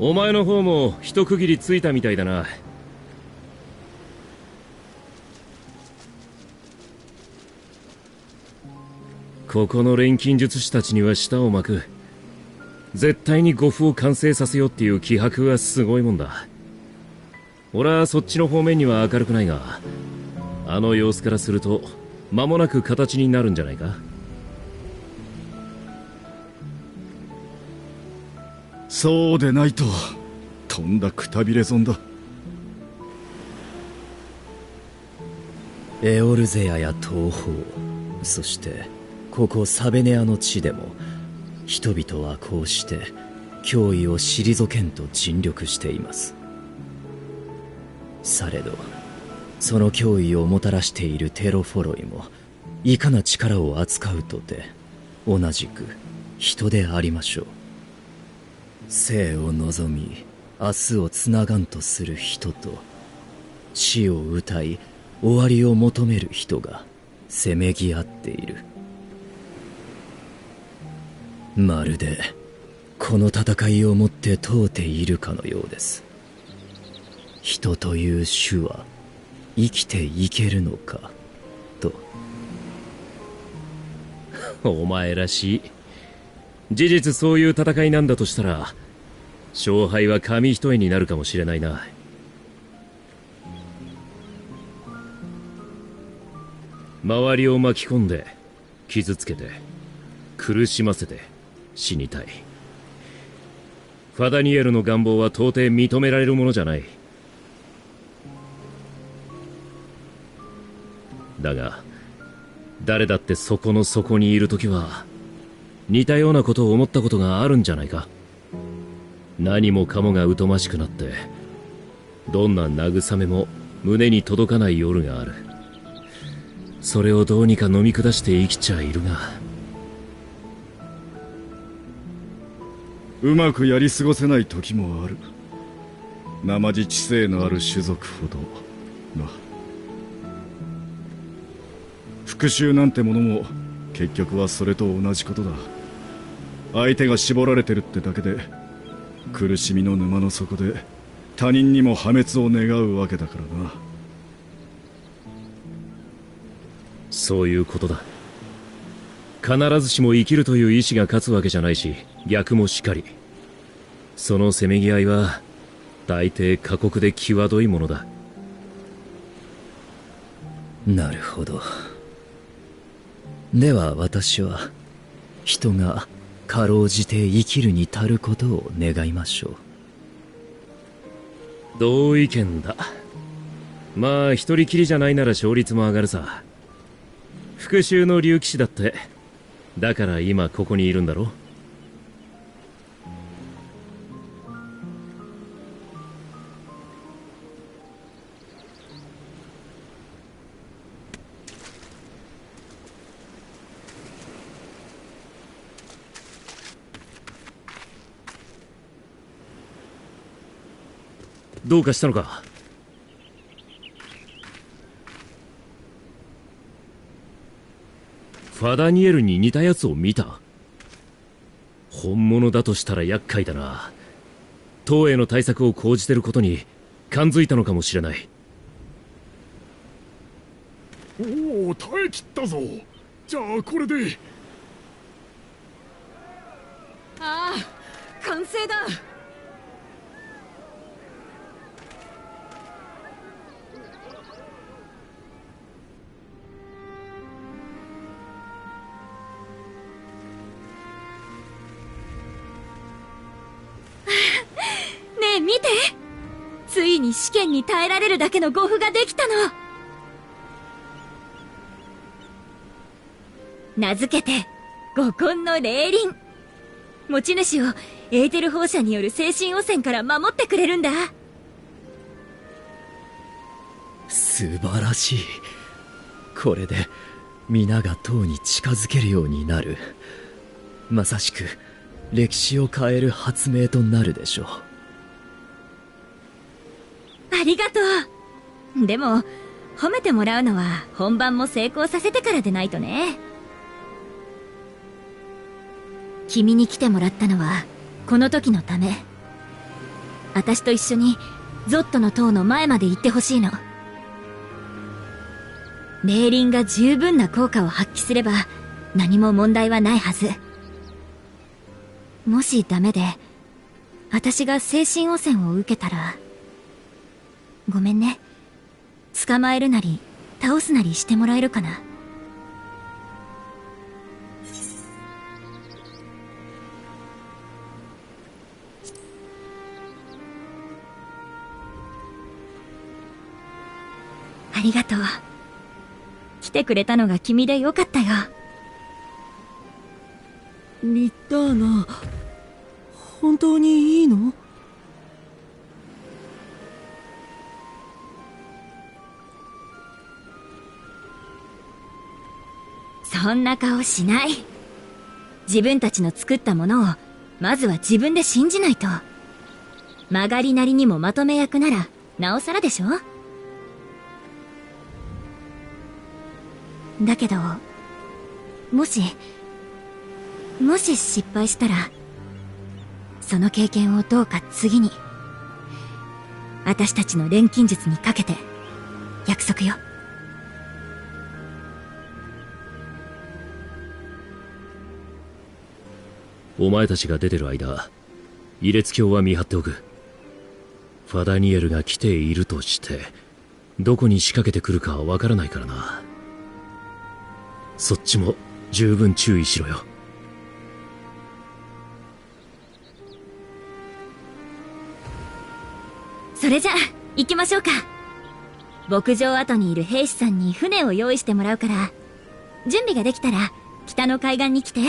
お前の方も一区切りついたみたいだな。ここの錬金術師たちには舌を巻く。絶対に護符を完成させようっていう気迫はすごいもんだ。俺はそっちの方面には明るくないが、あの様子からすると間もなく形になるんじゃないか。そうでないととんだくたびれ損だ。エオルゼアや東方、そしてここサベネアの地でも人々はこうして脅威を退けんと尽力しています。されどその脅威をもたらしているテロフォロイもいかな力を扱うとて同じく人でありましょう。生を望み明日をつながんとする人と、死を歌い終わりを求める人がせめぎ合っている。まるでこの戦いをもって問うているかのようです。人という種は生きていけるのかと。お前らしい。事実そういう戦いなんだとしたら勝敗は紙一重になるかもしれないな。周りを巻き込んで傷つけて苦しませて死にたい。ファダニエルの願望は到底認められるものじゃない。だが誰だってそこの底にいるときは似たようなことを思ったことがあるんじゃないか。何もかもが疎ましくなってどんな慰めも胸に届かない夜がある。それをどうにか飲み下して生きちゃいるが、うまくやり過ごせない時もある。生地知性のある種族ほどな。復讐なんてものも結局はそれと同じことだ。相手が絞られてるってだけで苦しみの沼の底で他人にも破滅を願うわけだからな。そういうことだ。必ずしも生きるという意志が勝つわけじゃないし、逆もしかり。そのせめぎ合いは大抵過酷で際どいものだ。なるほど。では私は人がかろうじて生きるに足ることを願いましょう。同意見だ。まあ一人きりじゃないなら勝率も上がるさ。復讐の竜騎士だって、だから今ここにいるんだろ。どうかしたのか。ファダニエルに似たやつを見た。本物だとしたら厄介だな。党への対策を講じてることに感づいたのかもしれない。おお、耐え切ったぞ。じゃあこれで。ああ、完成だ。ねえ見て、ついに試験に耐えられるだけの護符ができたの。名付けて五根の霊輪。持ち主をエーテル放射による精神汚染から守ってくれるんだ。素晴らしい。これで皆が塔に近づけるようになる。まさしく歴史を変える発明となるでしょう。ありがとう。でも褒めてもらうのは本番も成功させてからでないとね。君に来てもらったのはこの時のため。私と一緒にゾットの塔の前まで行ってほしいの。霊輪が十分な効果を発揮すれば何も問題はないはず。もしダメで私が精神汚染を受けたらごめんね。捕まえるなり倒すなりしてもらえるかな。ありがとう。来てくれたのが君でよかったよ。リッターナ、本当にいいの？そんな顔しない。自分たちの作ったものをまずは自分で信じないと。曲がりなりにもまとめ役ならなおさらでしょ。だけどもし失敗したらその経験をどうか次に私たちの錬金術にかけて約束よ。お前たちが出てる間、イレツ教は見張っておく。ファダニエルが来ているとしてどこに仕掛けてくるかわからないからな。そっちも十分注意しろよ。それじゃあ行きましょうか。牧場跡にいる兵士さんに船を用意してもらうから準備ができたら北の海岸に来て。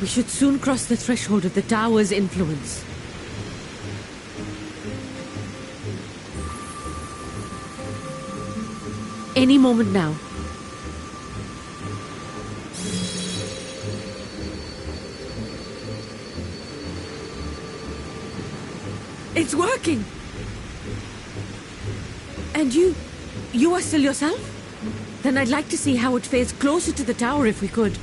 We should soon cross the threshold of the tower's influence. Any moment now. It's working! And you are still yourself? Then I'd like to see how it fares closer to the tower if we could.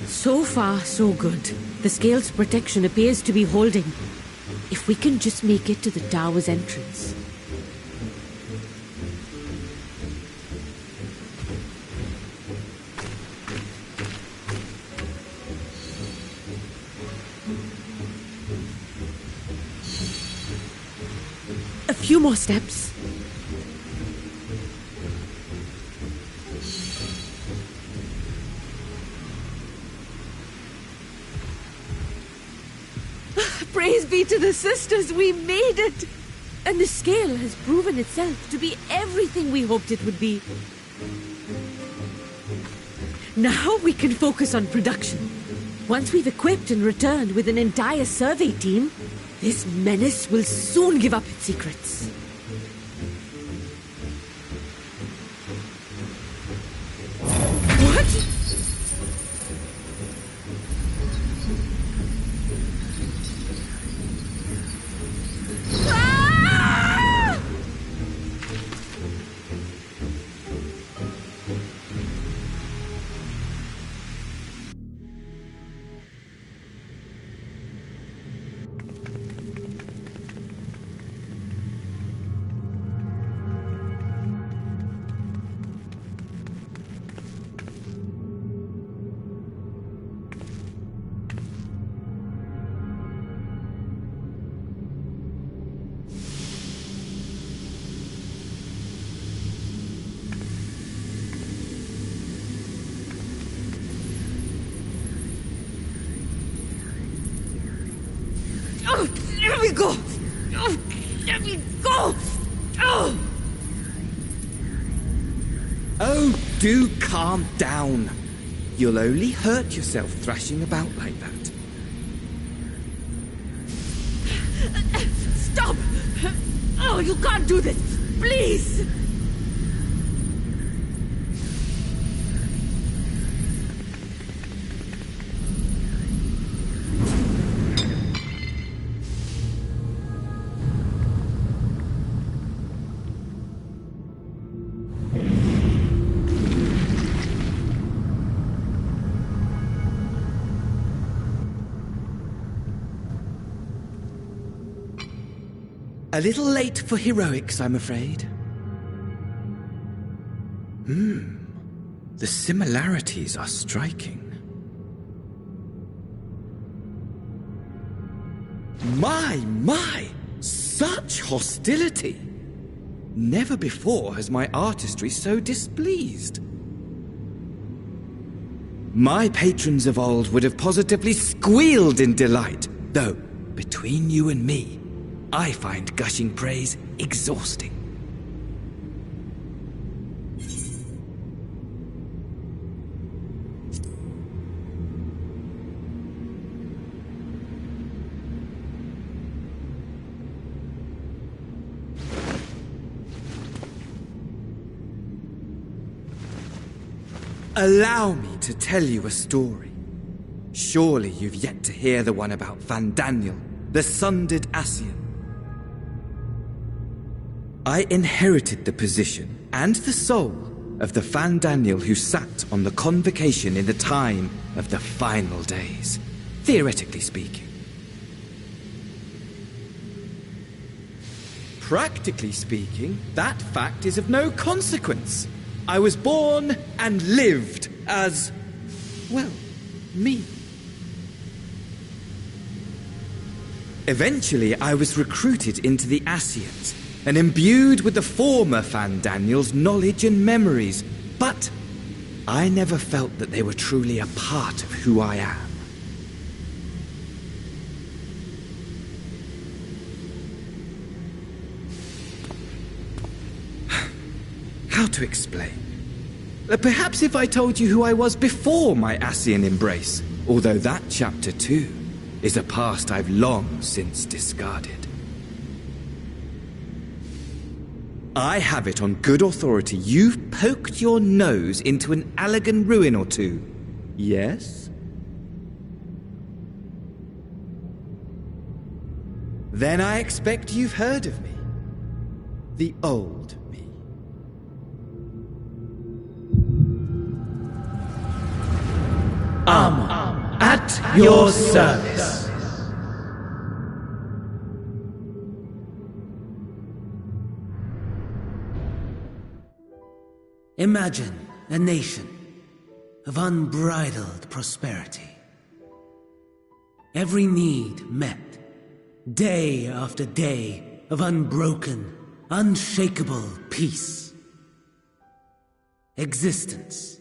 So far, so good. The scale's protection appears to be holding. If we can just make it to the tower's entrance. A few more steps. Praise be to the sisters, we made it! And the scale has proven itself to be everything we hoped it would be. Now we can focus on production. Once we've equipped and returned with an entire survey team, this menace will soon give up its secrets. What? Let me go! Oh, let me go! Oh! Oh, do calm down. You'll only hurt yourself thrashing about like that. Stop! Oh, you can't do this! Please! A little late for heroics, I'm afraid. The similarities are striking. My! Such hostility! Never before has my artistry so displeased. My patrons of old would have positively squealed in delight, though, between you and me, I find gushing praise exhausting. Allow me to tell you a story. Surely you've yet to hear the one about Van Daniel, the sundered Ascian. I inherited the position and the soul of the Van Daniel who sat on the convocation in the time of the final days, theoretically speaking. Practically speaking, that fact is of no consequence. I was born and lived as, well, me. Eventually, I was recruited into the Ascians, and imbued with the former Fandaniel's knowledge and memories, but I never felt that they were truly a part of who I am. How to explain? Perhaps if I told you who I was before my Ascian embrace, although that chapter too is a past I've long since discarded. I have it on good authority you've poked your nose into an Allegan ruin or two. Yes? Then I expect you've heard of me. The old me. At your service. Imagine a nation of unbridled prosperity. Every need met, day after day of unbroken, unshakable peace. Existence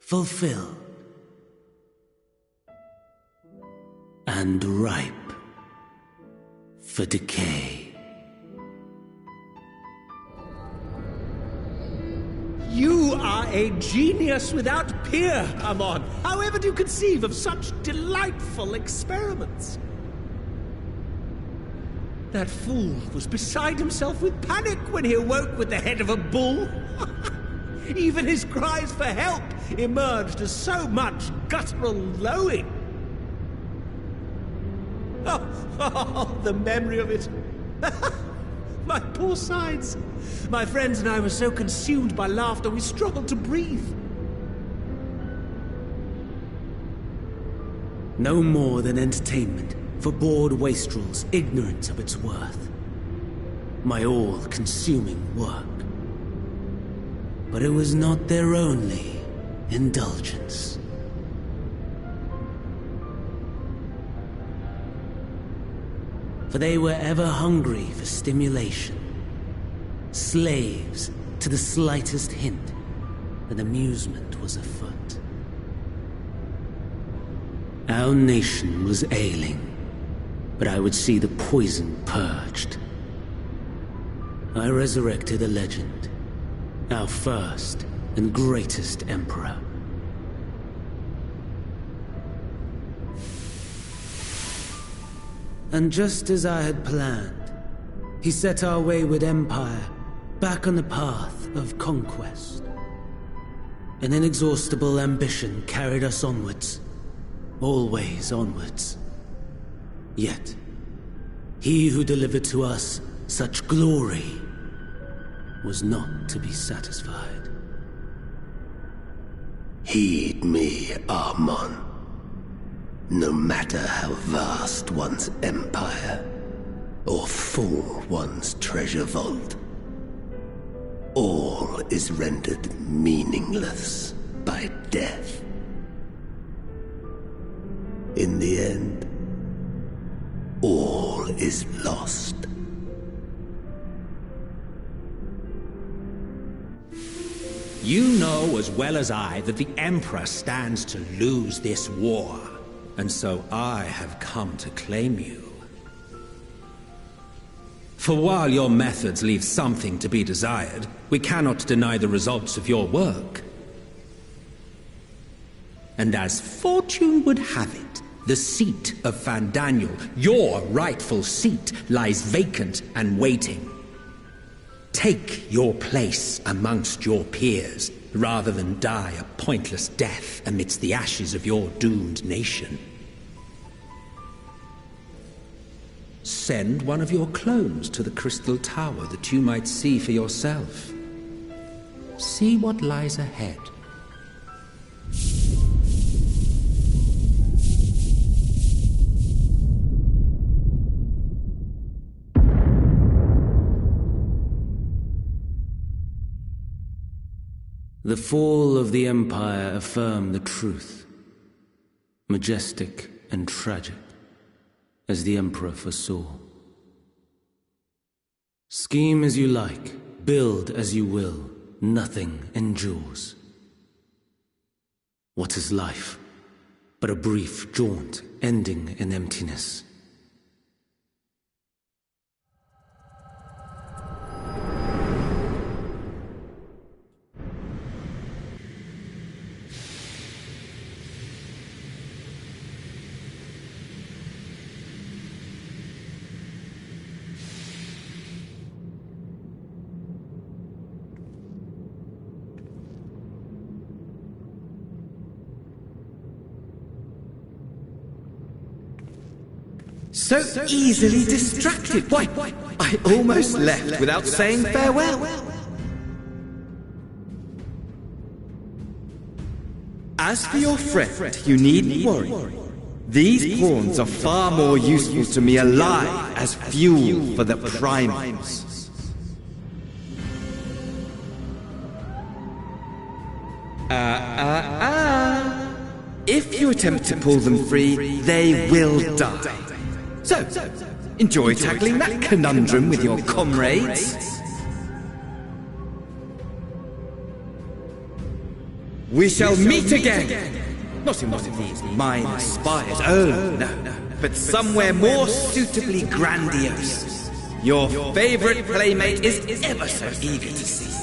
fulfilled and ripe for decay. You are a genius without peer, Amon. However do you conceive of such delightful experiments? That fool was beside himself with panic when he awoke with the head of a bull. Even his cries for help emerged as so much guttural lowing. Oh, the memory of it. My poor sides. My friends and I were so consumed by laughter we struggled to breathe. No more than entertainment for bored wastrels ignorant of its worth. My all-consuming work. But it was not their only indulgence. For they were ever hungry for stimulation, slaves to the slightest hint that amusement was afoot. Our nation was ailing, but I would see the poison purged. I resurrected a legend, our first and greatest emperor. And just as I had planned, he set our wayward empire back on the path of conquest. An inexhaustible ambition carried us onwards, always onwards. Yet, he who delivered to us such glory was not to be satisfied. Heed me, Amon. No matter how vast one's empire, or full one's treasure vault, all is rendered meaningless by death. In the end, all is lost. You know as well as I that the Emperor stands to lose this war. And so I have come to claim you. For while your methods leave something to be desired, we cannot deny the results of your work. And as fortune would have it, the seat of Fandaniel, your rightful seat, lies vacant and waiting. Take your place amongst your peers, rather than die a pointless death amidst the ashes of your doomed nation. Send one of your clones to the Crystal Tower that you might see for yourself. See what lies ahead. The fall of the Empire affirmed the truth, majestic and tragic, as the Emperor foresaw. Scheme as you like, build as you will, nothing endures. What is life but a brief jaunt ending in emptiness? So easily distracted. Why, I almost left without saying farewell. As for your friend, you needn't worry. These pawns are far more useful to me alive as fuel for the primals. If you attempt to pull them free, they will die. So, enjoy tackling that conundrum with your comrades. We shall meet again! Not in one of these minor spires, oh no, but somewhere more suitably grandiose. Your favorite playmate is ever so eager to see you.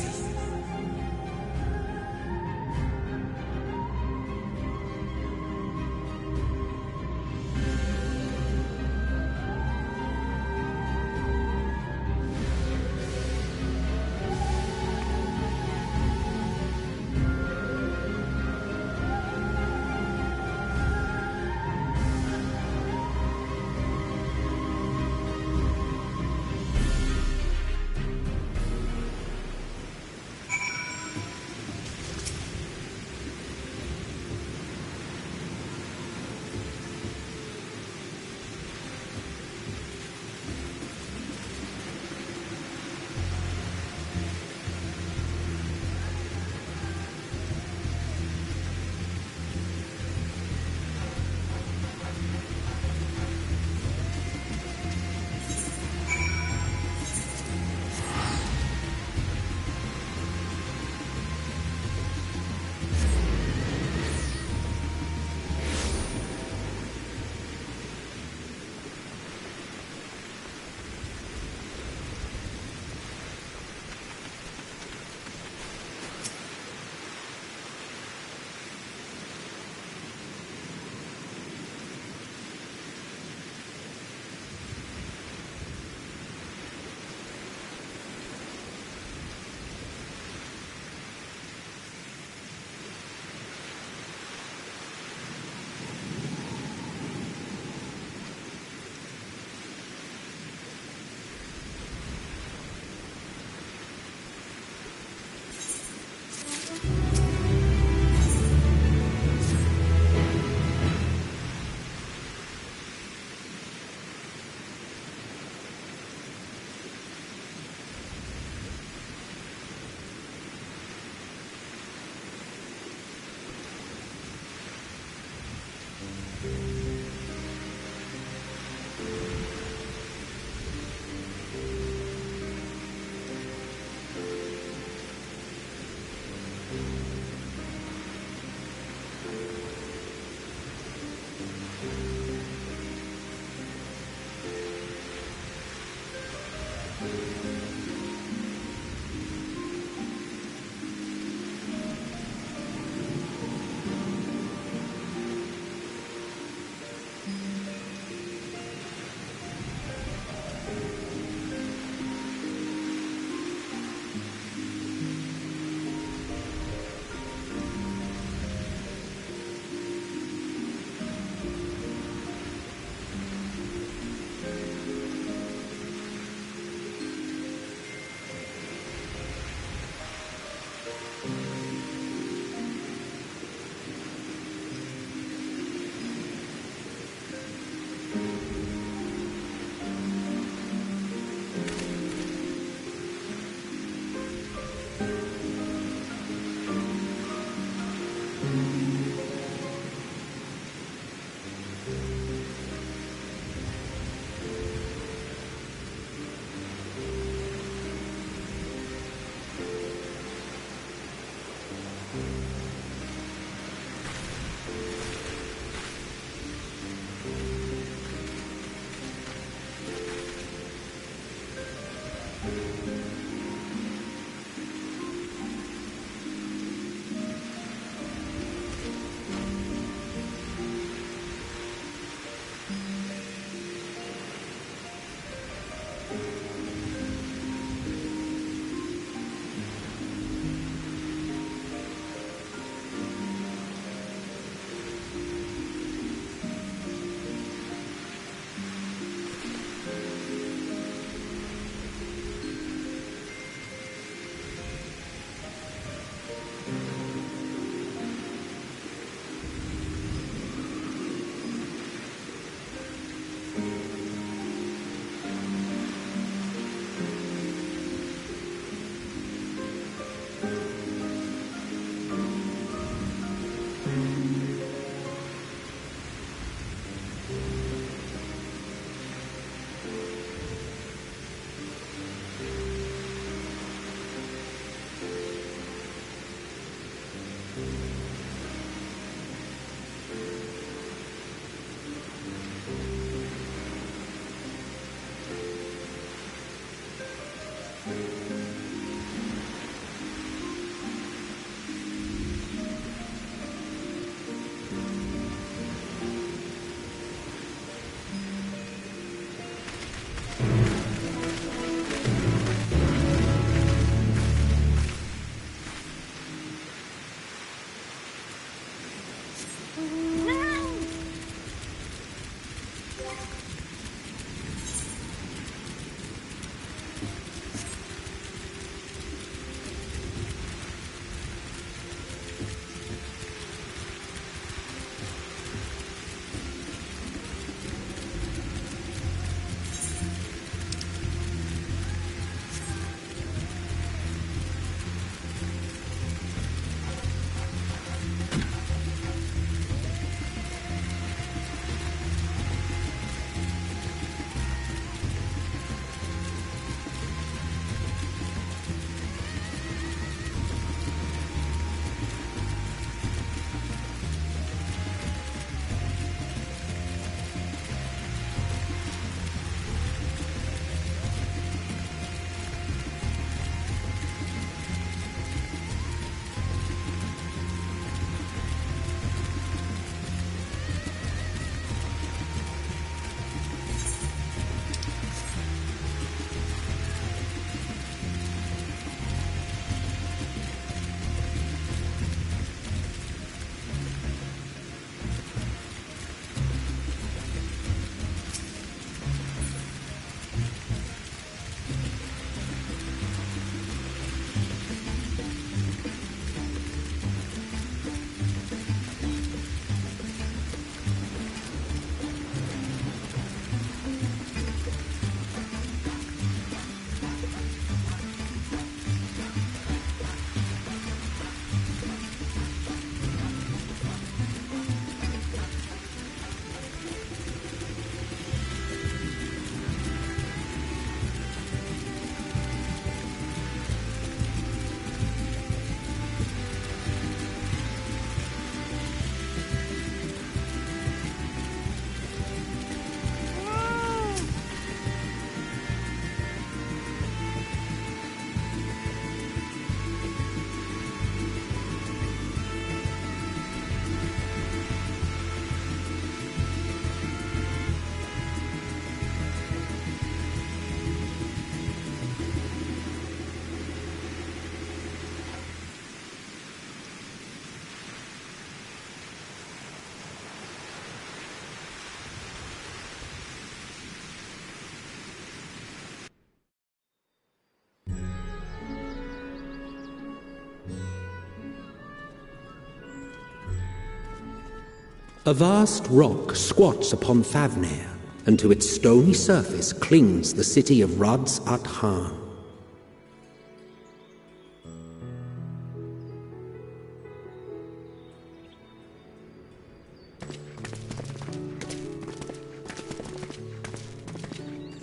A vast rock squats upon Favnir, and to its stony surface clings the city of Ruds at Han.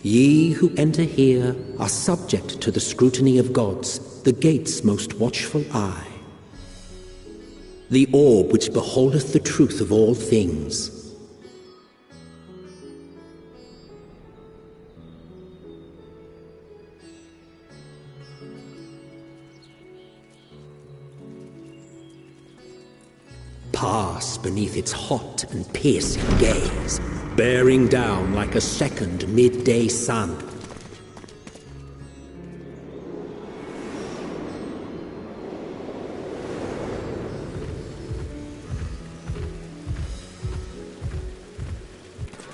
Ye who enter here are subject to the scrutiny of gods, the gate's most watchful eye. The orb which beholdeth the truth of all things. Pass beneath its hot and piercing gaze, bearing down like a second midday sun.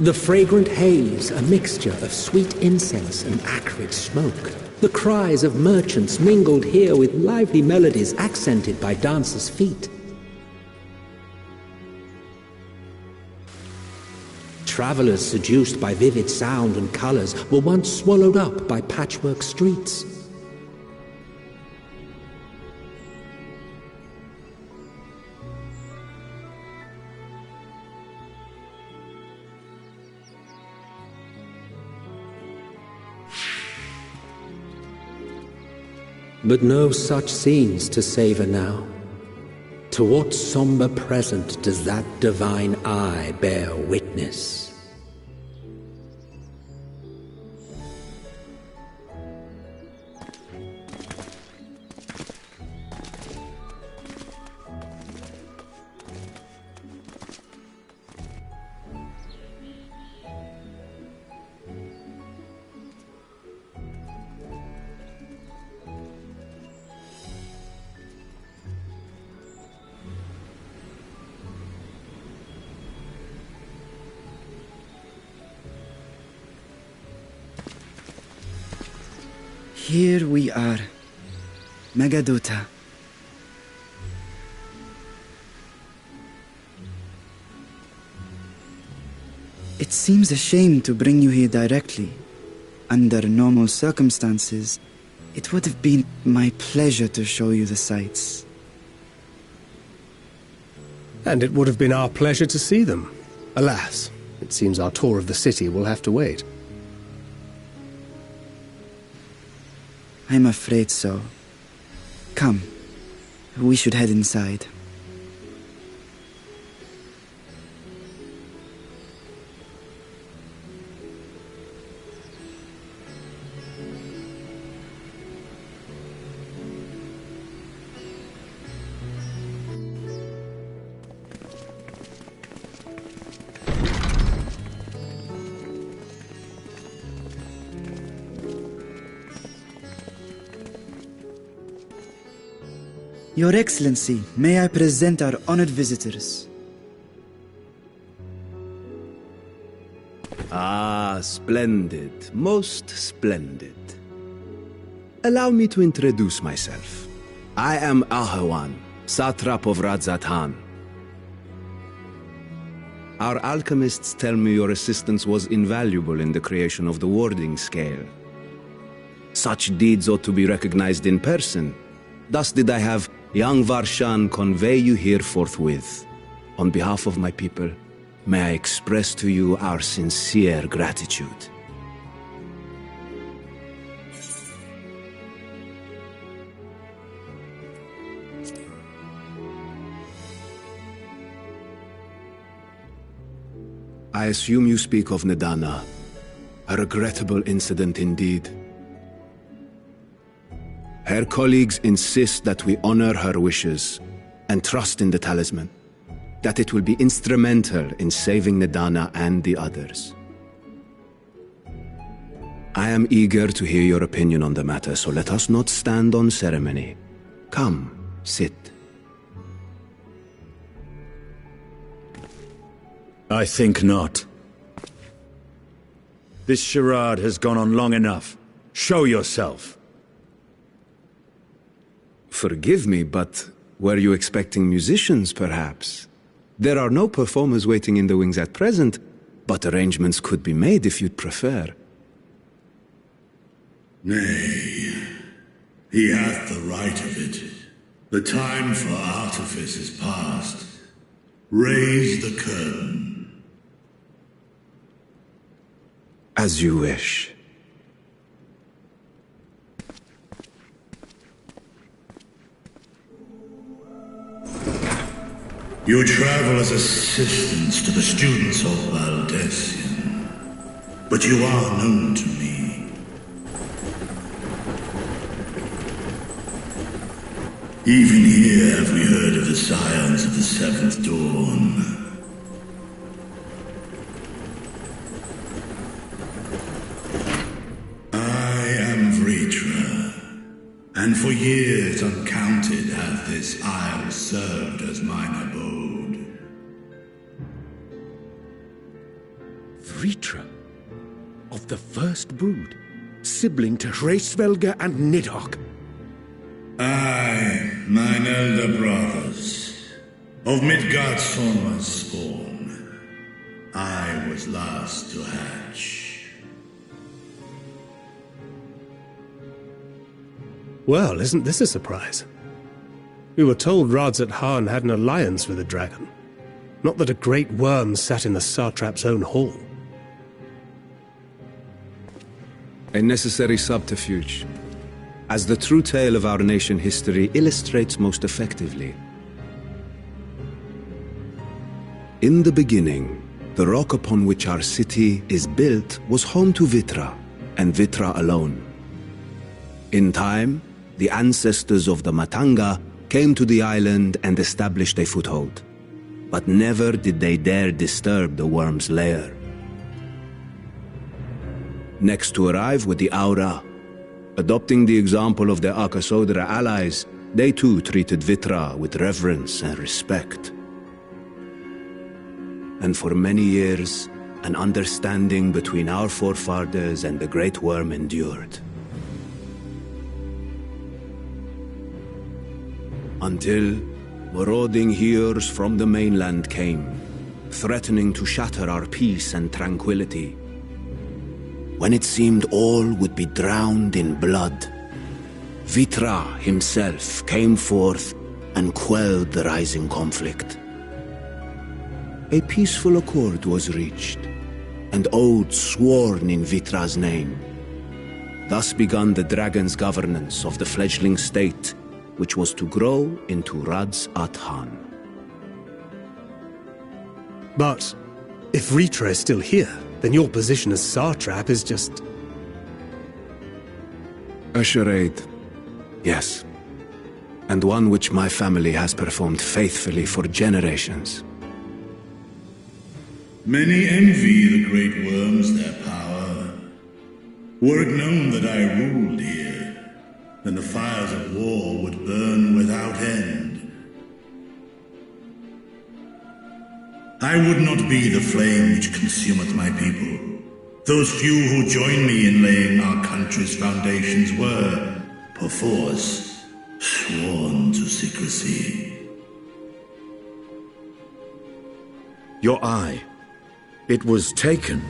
The fragrant haze, a mixture of sweet incense and acrid smoke. The cries of merchants mingled here with lively melodies accented by dancers' feet. Travelers seduced by vivid sound and colors were once swallowed up by patchwork streets. But no such scenes to savor now. To what somber present does that divine eye bear witness? Here we are. Megaduta. It seems a shame to bring you here directly. Under normal circumstances, it would have been my pleasure to show you the sights. And it would have been our pleasure to see them. Alas, it seems our tour of the city will have to wait. I'm afraid so. Come, we should head inside. Your Excellency, may I present our honored visitors? Ah, splendid. Most splendid. Allow me to introduce myself. I am Ahawan, satrap of Radzatan. Our alchemists tell me your assistance was invaluable in the creation of the warding scale. Such deeds ought to be recognized in person. Thus did I have young Varshan convey you here forthwith. On behalf of my people, may I express to you our sincere gratitude. I assume you speak of Nadana. A regrettable incident indeed. Her colleagues insist that we honor her wishes and trust in the talisman, that it will be instrumental in saving Nadana and the others. I am eager to hear your opinion on the matter, so let us not stand on ceremony. Come, sit. I think not. This charade has gone on long enough. Show yourself. Forgive me, but were you expecting musicians, perhaps? There are no performers waiting in the wings at present, but arrangements could be made if you'd prefer. Nay, he hath the right of it. The time for artifice is past. Raise the curtain. As you wish. You travel as assistants to the students of Valdesian, but you are known to me. Even here have we heard of the scions of the Seventh Dawn. I am Vritra, and for years uncounted hath this isle served as mine abode. Vritra, of the First Brood, sibling to Hraesvelga and Nidhogg. Aye, mine elder brothers, of Midgard's spawn. I was last to hatch. Well, isn't this a surprise? We were told Radzat Han had an alliance with the dragon. Not that a great worm sat in the satrap's own hall. A necessary subterfuge, as the true tale of our nation history illustrates most effectively. In the beginning, the rock upon which our city is built was home to Vitra, and Vitra alone. In time, the ancestors of the Matanga came to the island and established a foothold. But never did they dare disturb the worm's lair. Next to arrive with the Aura, adopting the example of their Akasodra allies, they too treated Vitra with reverence and respect. And for many years, an understanding between our forefathers and the Great Worm endured. until marauding heroes from the mainland came, threatening to shatter our peace and tranquility. When it seemed all would be drowned in blood, Vitra himself came forth and quelled the rising conflict. A peaceful accord was reached, and oaths sworn in Vitra's name. Thus began the dragon's governance of the fledgling state, which was to grow into Radz at Han. But if Vitra is still here, then your position as Satrap is just... A charade, yes. And one which my family has performed faithfully for generations. Many envy the great worms their power. Were it known that I ruled here, then the fires of war would burn without end. I would not be the flame which consumeth my people. Those few who join me in laying our country's foundations were, perforce, sworn to secrecy. Your eye. It was taken.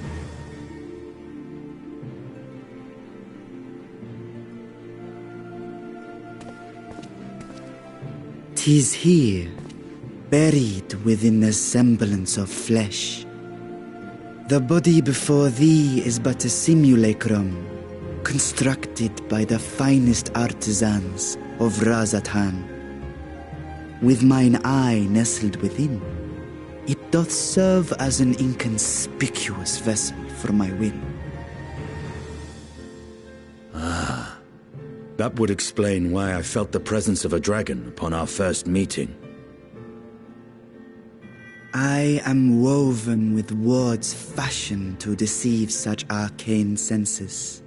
'Tis here, buried within the semblance of flesh. The body before thee is but a simulacrum, constructed by the finest artisans of Razatan. With mine eye nestled within, it doth serve as an inconspicuous vessel for my will. That would explain why I felt the presence of a dragon upon our first meeting. I am woven with words fashioned to deceive such arcane senses.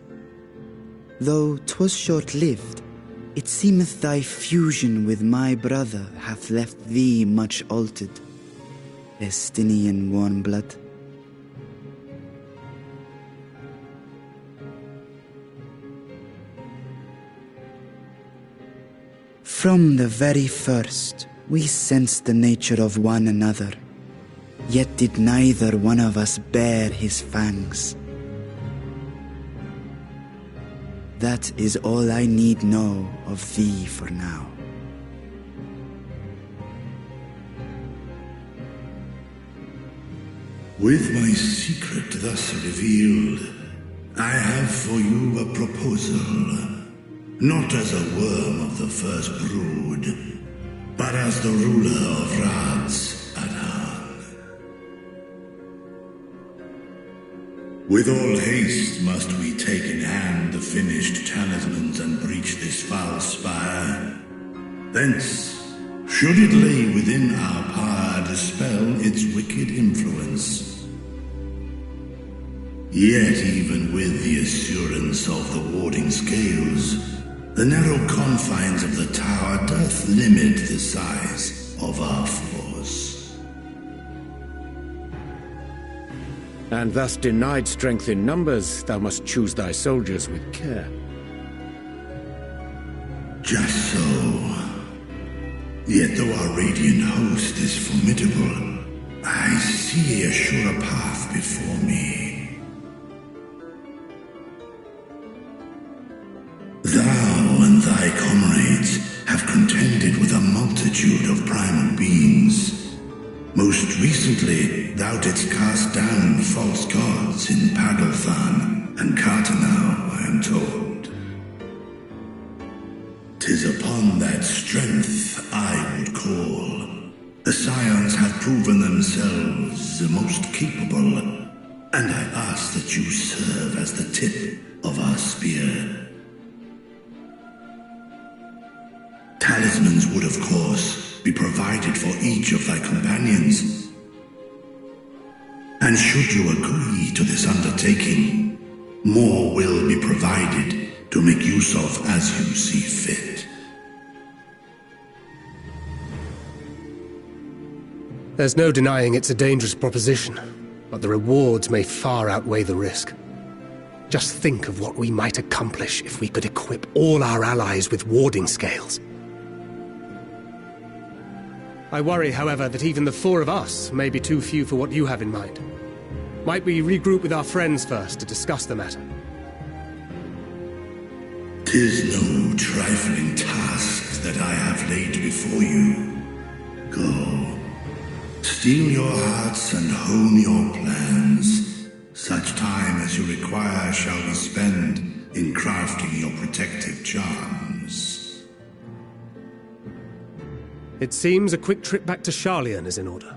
Though 'twas short-lived, it seemeth thy fusion with my brother hath left thee much altered, Estinian warm blood. From the very first, we sensed the nature of one another, yet did neither one of us bare his fangs. That is all I need know of thee for now. With my secret thus revealed, I have for you a proposal. Not as a worm of the first brood, but as the ruler of Radz at Han. With all haste must we take in hand the finished talismans and breach this foul spire. Thence, should it lay within our power, dispel its wicked influence. Yet even with the assurance of the warding scales, the narrow confines of the tower doth limit the size of our force. And thus denied strength in numbers, thou must choose thy soldiers with care. Just so. Yet though our radiant host is formidable, I see a surer path before me. Thou and thy comrades have contended with a multitude of primal beings. Most recently, thou didst cast down false gods in Pagalthan and Cartanau, I am told. 'Tis upon that strength I would call. The Scions have proven themselves the most capable, and I ask that you serve as the tip of our spear. Talismans would, of course, be provided for each of thy companions. And should you agree to this undertaking, more will be provided to make use of as you see fit. There's no denying it's a dangerous proposition, but the rewards may far outweigh the risk. Just think of what we might accomplish if we could equip all our allies with warding scales. I worry, however, that even the four of us may be too few for what you have in mind. Might we regroup with our friends first to discuss the matter? 'Tis no trifling task that I have laid before you. Go. Steel your hearts and hone your plans. Such time as you require shall be spent in crafting your protective charms. It seems a quick trip back to Sharlayan is in order.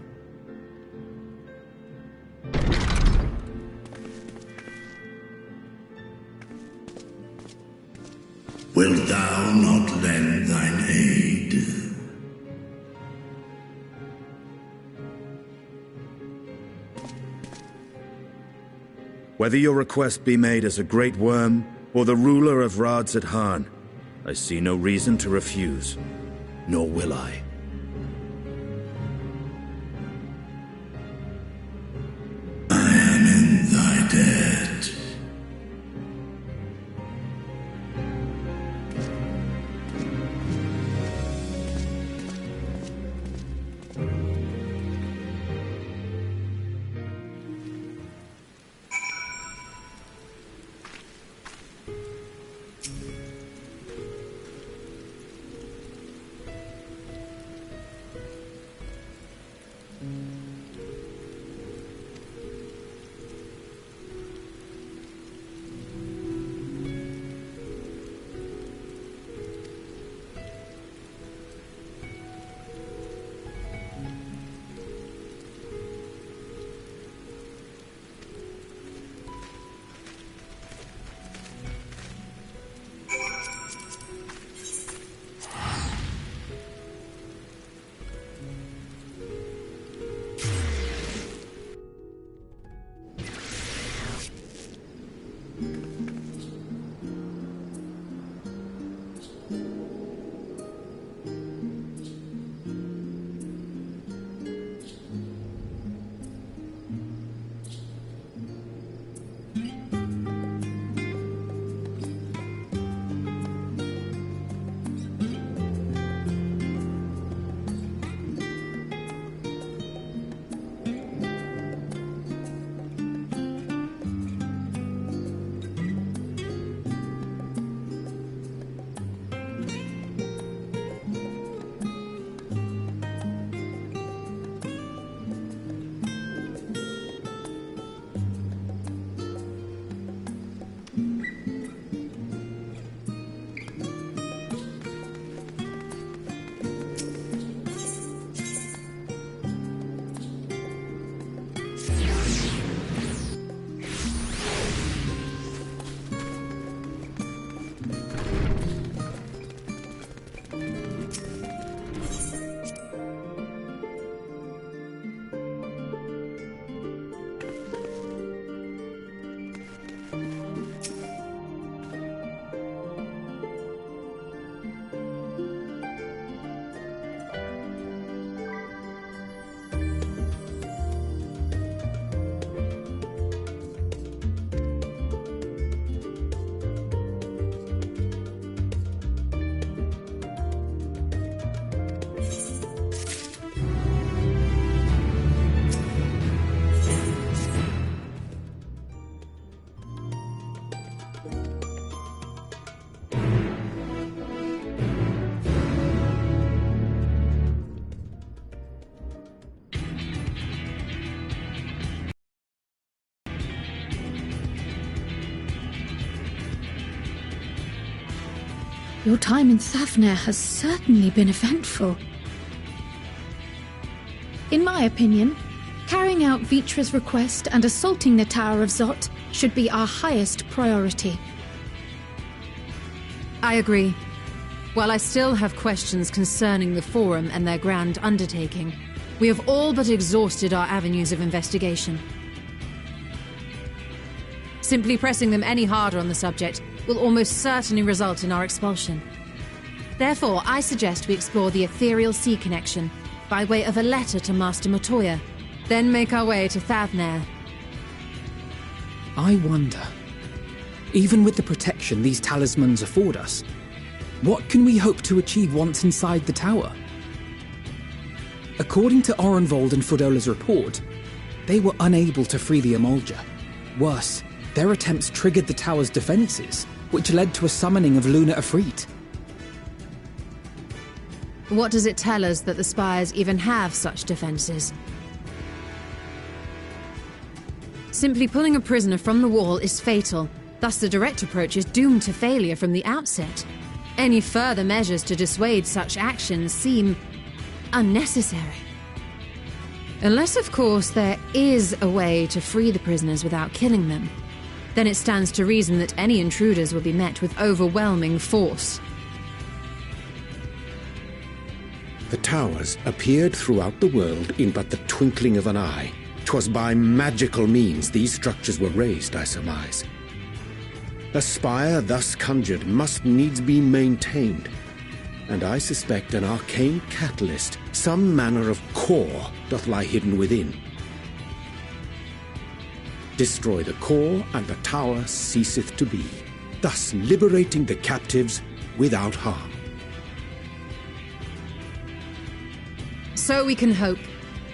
Wilt thou not lend thine aid? Whether your request be made as a great worm or the ruler of Rads at Han, I see no reason to refuse, nor will I. I am in thy debt. Your time in Thavnair has certainly been eventful. In my opinion, carrying out Vitra's request and assaulting the Tower of Zot should be our highest priority. I agree. While I still have questions concerning the Forum and their grand undertaking, we have all but exhausted our avenues of investigation. Simply pressing them any harder on the subject will almost certainly result in our expulsion. Therefore, I suggest we explore the ethereal sea connection by way of a letter to Master Matoya, then make our way to Thavnair. I wonder, even with the protection these talismans afford us, what can we hope to achieve once inside the tower? According to Orenvold and Frodola's report, they were unable to free the Emolja. Worse, their attempts triggered the tower's defenses, which led to a summoning of Luna Ifrit. What does it tell us that the Spires even have such defenses? Simply pulling a prisoner from the wall is fatal, thus the direct approach is doomed to failure from the outset. Any further measures to dissuade such actions seem unnecessary. Unless, of course, there is a way to free the prisoners without killing them. Then it stands to reason that any intruders will be met with overwhelming force. The towers appeared throughout the world in but the twinkling of an eye. 'Twas by magical means these structures were raised, I surmise. A spire thus conjured must needs be maintained, and I suspect an arcane catalyst, some manner of core, doth lie hidden within. Destroy the core, and the tower ceaseth to be, thus liberating the captives without harm. So we can hope,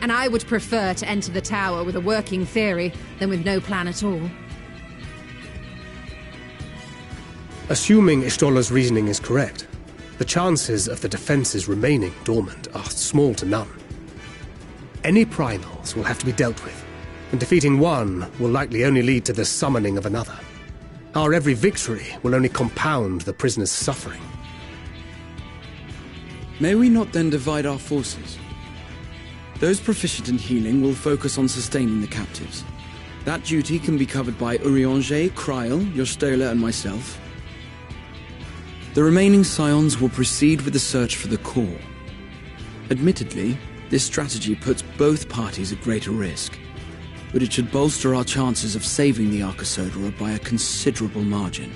and I would prefer to enter the tower with a working theory than with no plan at all. Assuming Ishtola's reasoning is correct, the chances of the defenses remaining dormant are small to none. Any primals will have to be dealt with, and defeating one will likely only lead to the summoning of another. Our every victory will only compound the prisoner's suffering. May we not then divide our forces? Those proficient in healing will focus on sustaining the captives. That duty can be covered by Urianger, Kryl, Yostola, and myself. The remaining scions will proceed with the search for the core. Admittedly, this strategy puts both parties at greater risk, but it should bolster our chances of saving the Arcosodora by a considerable margin.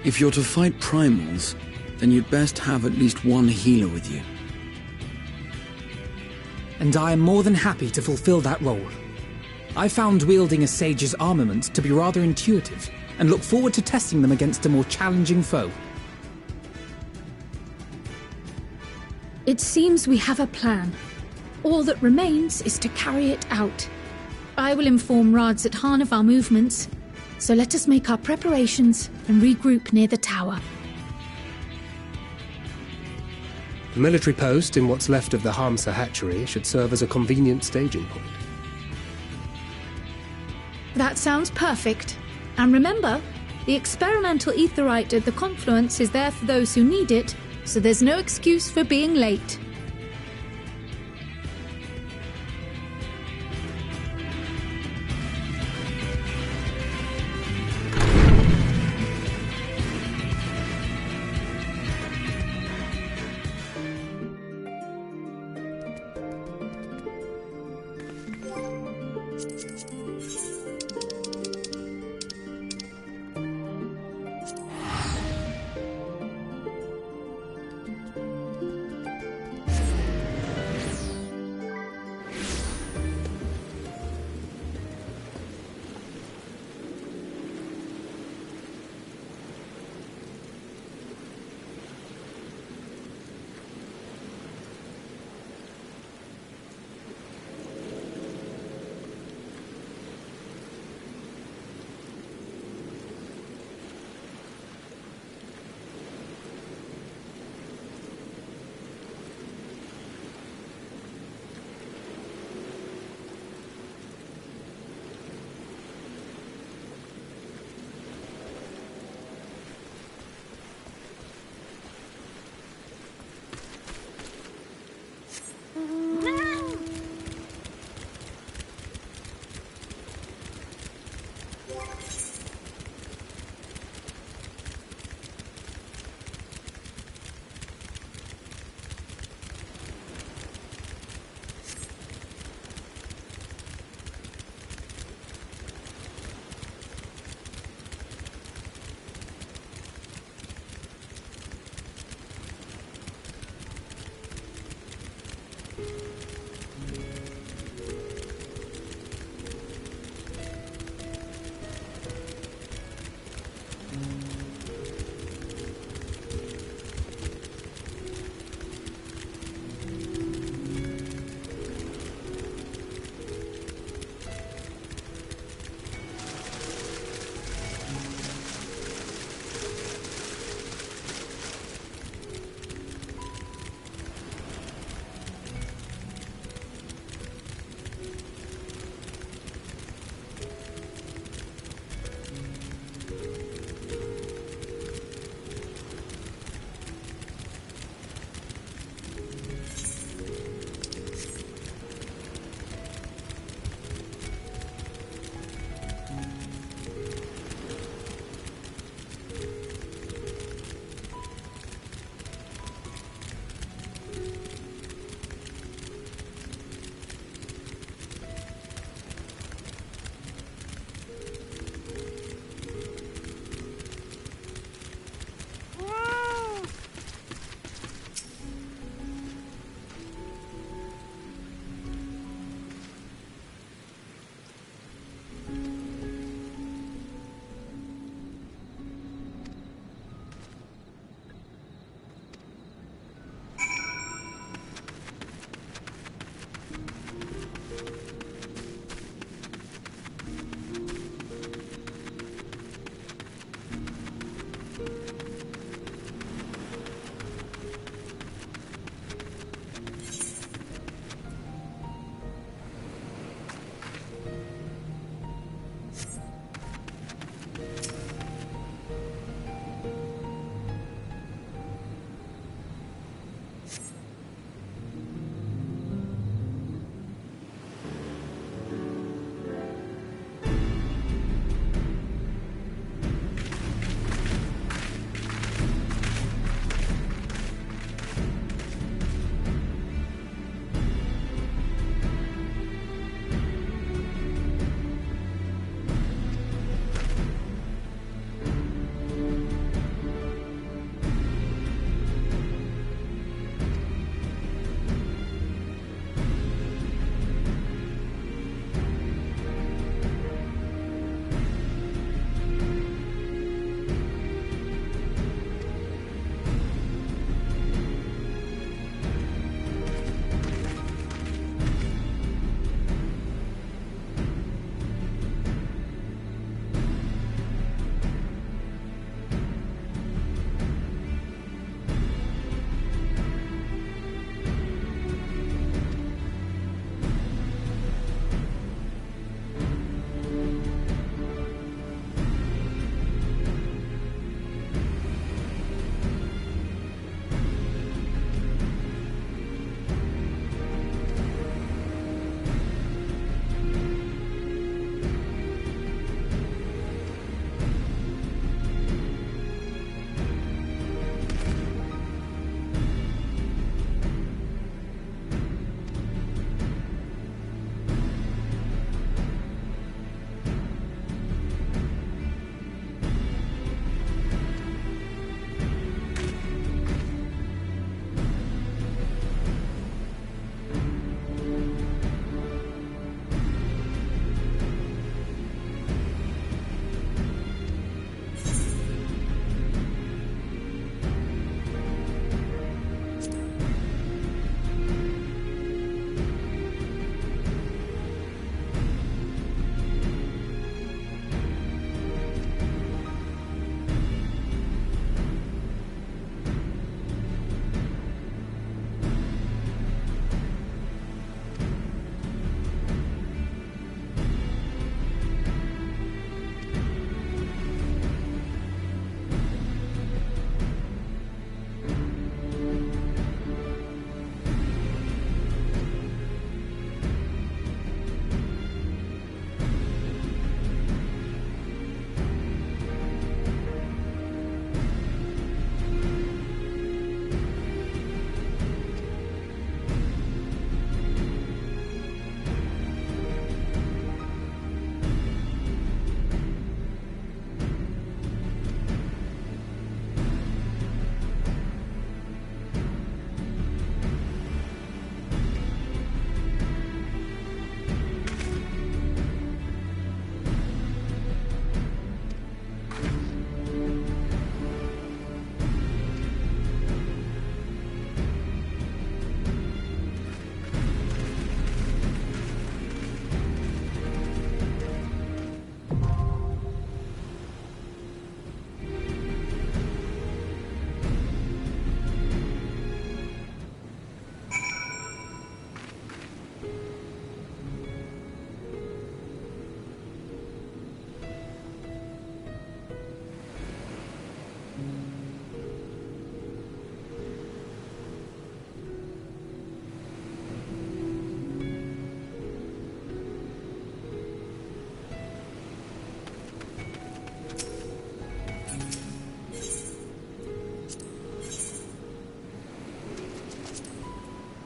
If you're to fight primals, then you'd best have at least one healer with you. And I am more than happy to fulfill that role. I found wielding a sage's armament to be rather intuitive, and look forward to testing them against a more challenging foe. It seems we have a plan. All that remains is to carry it out. I will inform Radzat Han of our movements, so let us make our preparations and regroup near the tower. The military post in what's left of the Hamsa hatchery should serve as a convenient staging point. That sounds perfect. And remember, the experimental aetherite at the confluence is there for those who need it, so there's no excuse for being late.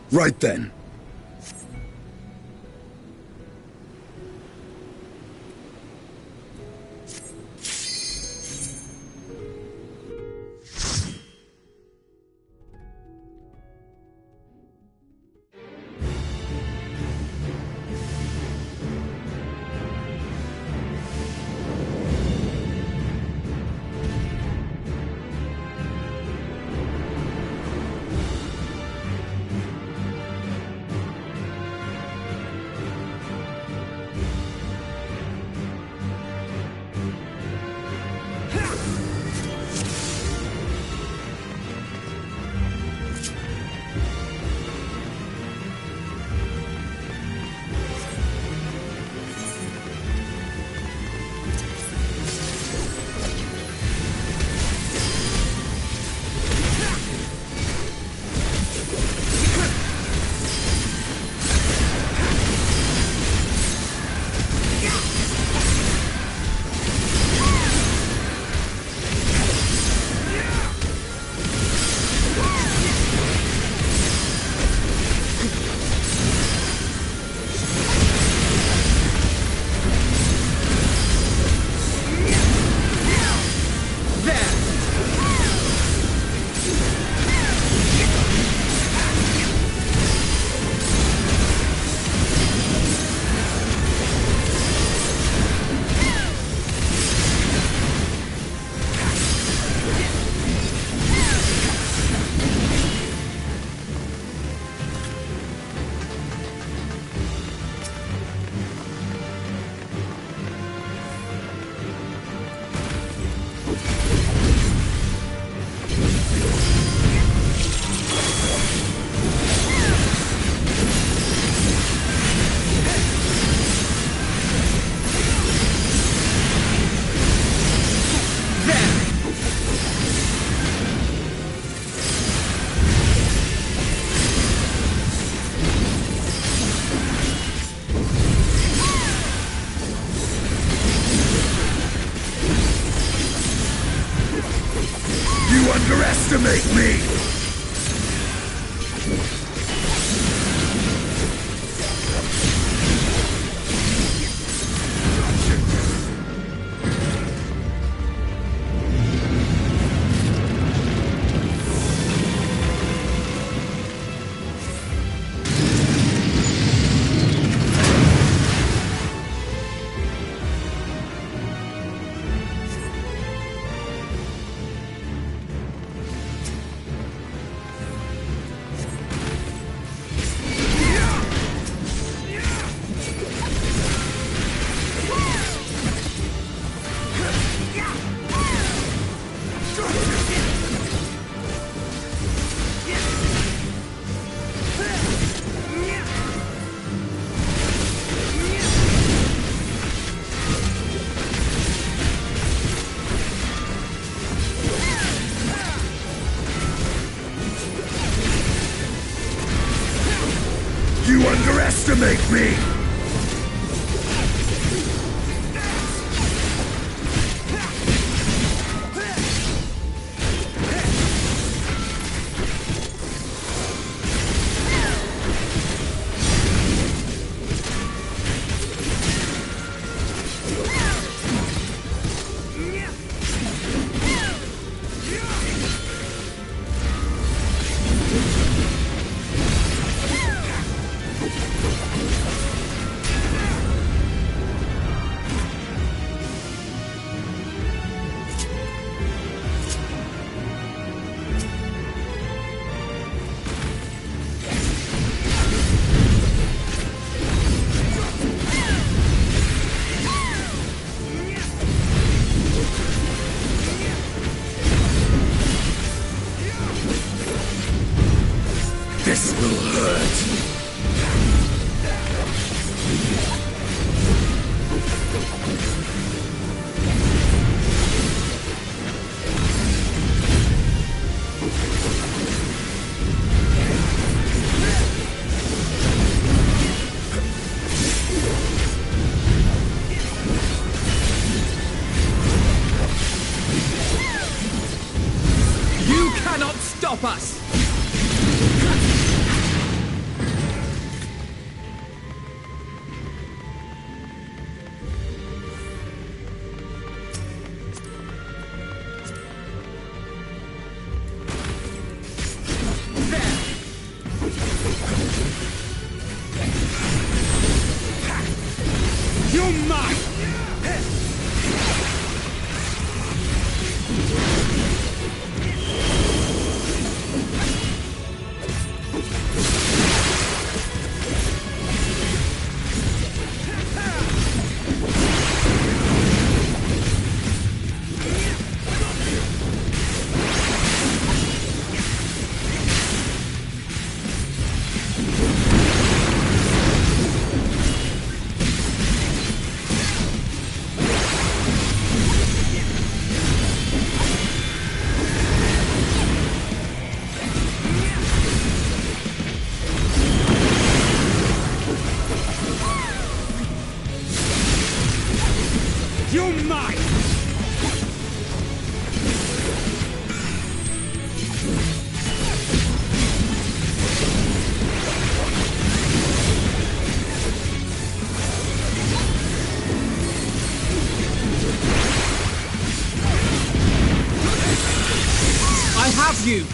Right then. Underestimate me! You underestimate me! This will hurt. You cannot stop us! you!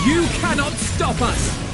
You cannot stop us!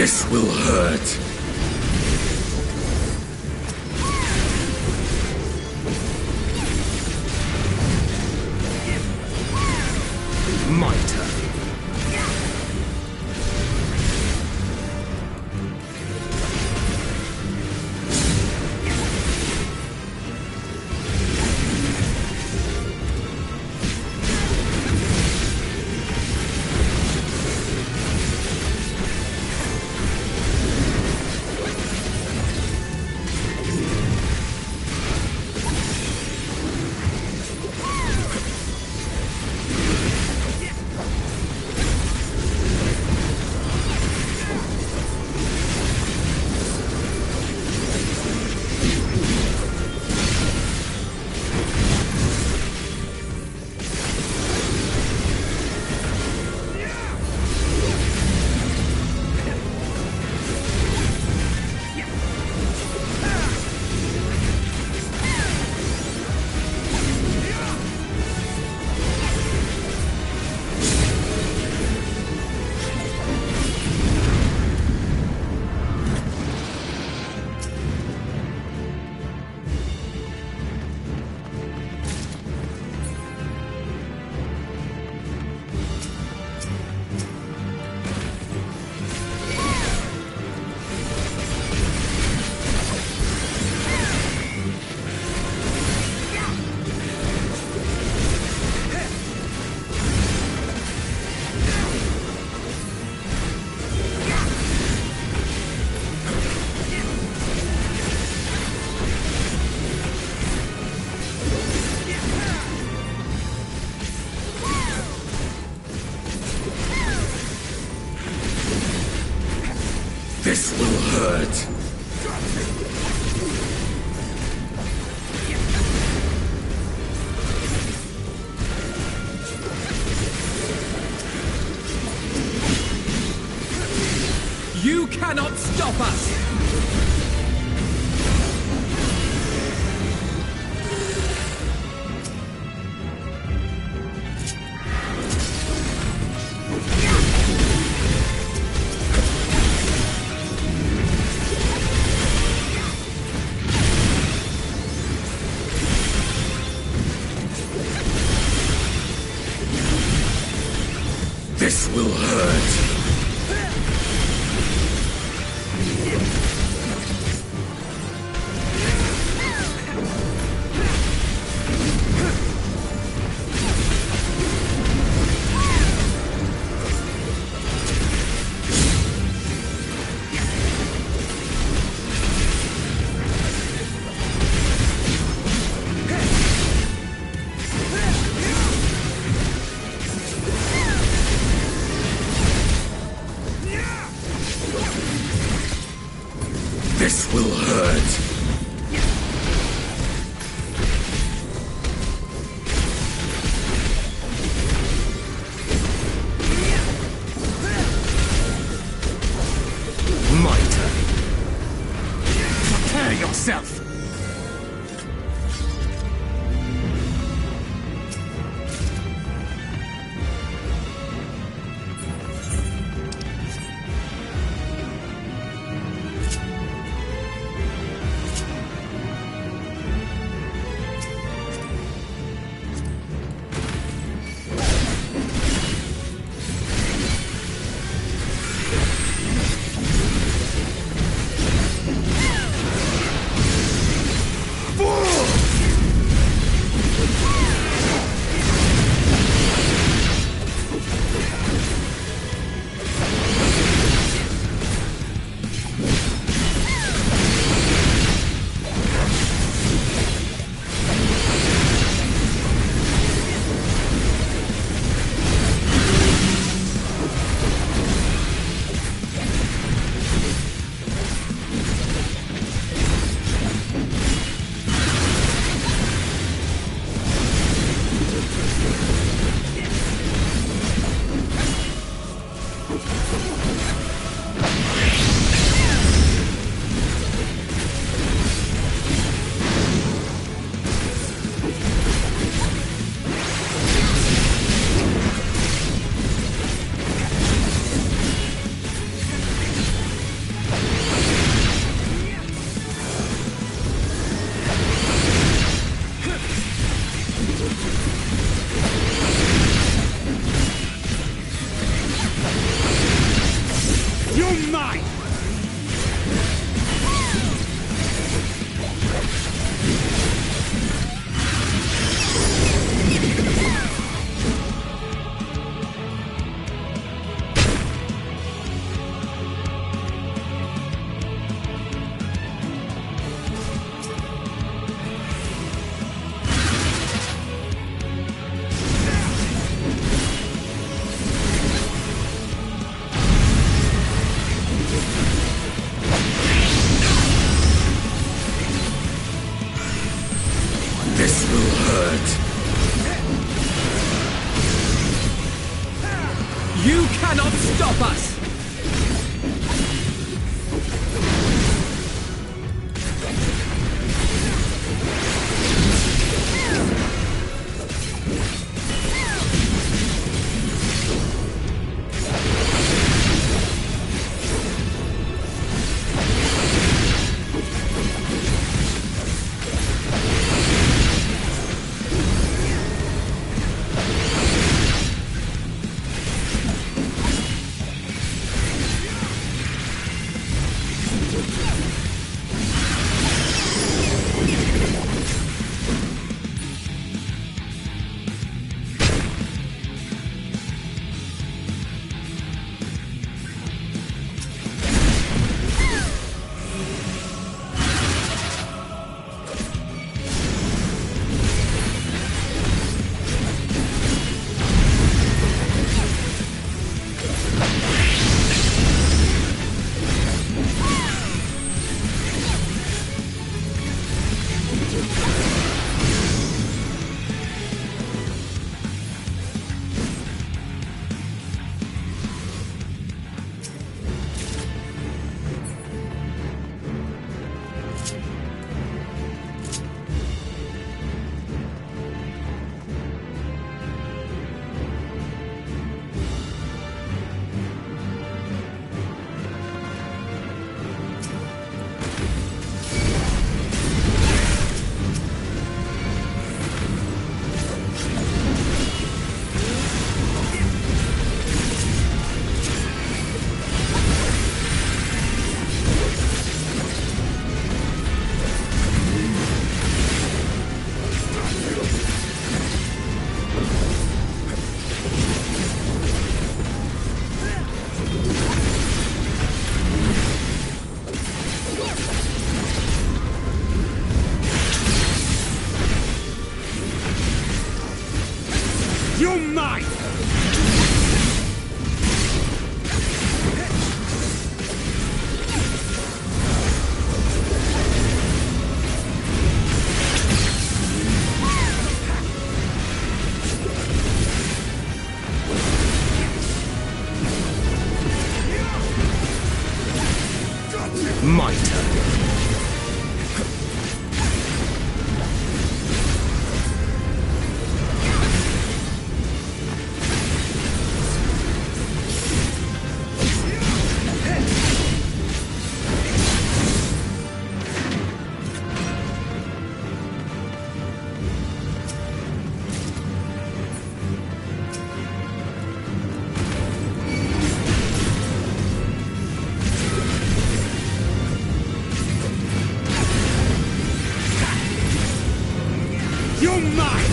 This will hurt. hurt. You cannot stop us! This will hurt. This will hurt. My turn. Prepare yourself. This will hurt. You cannot stop us! You're mine!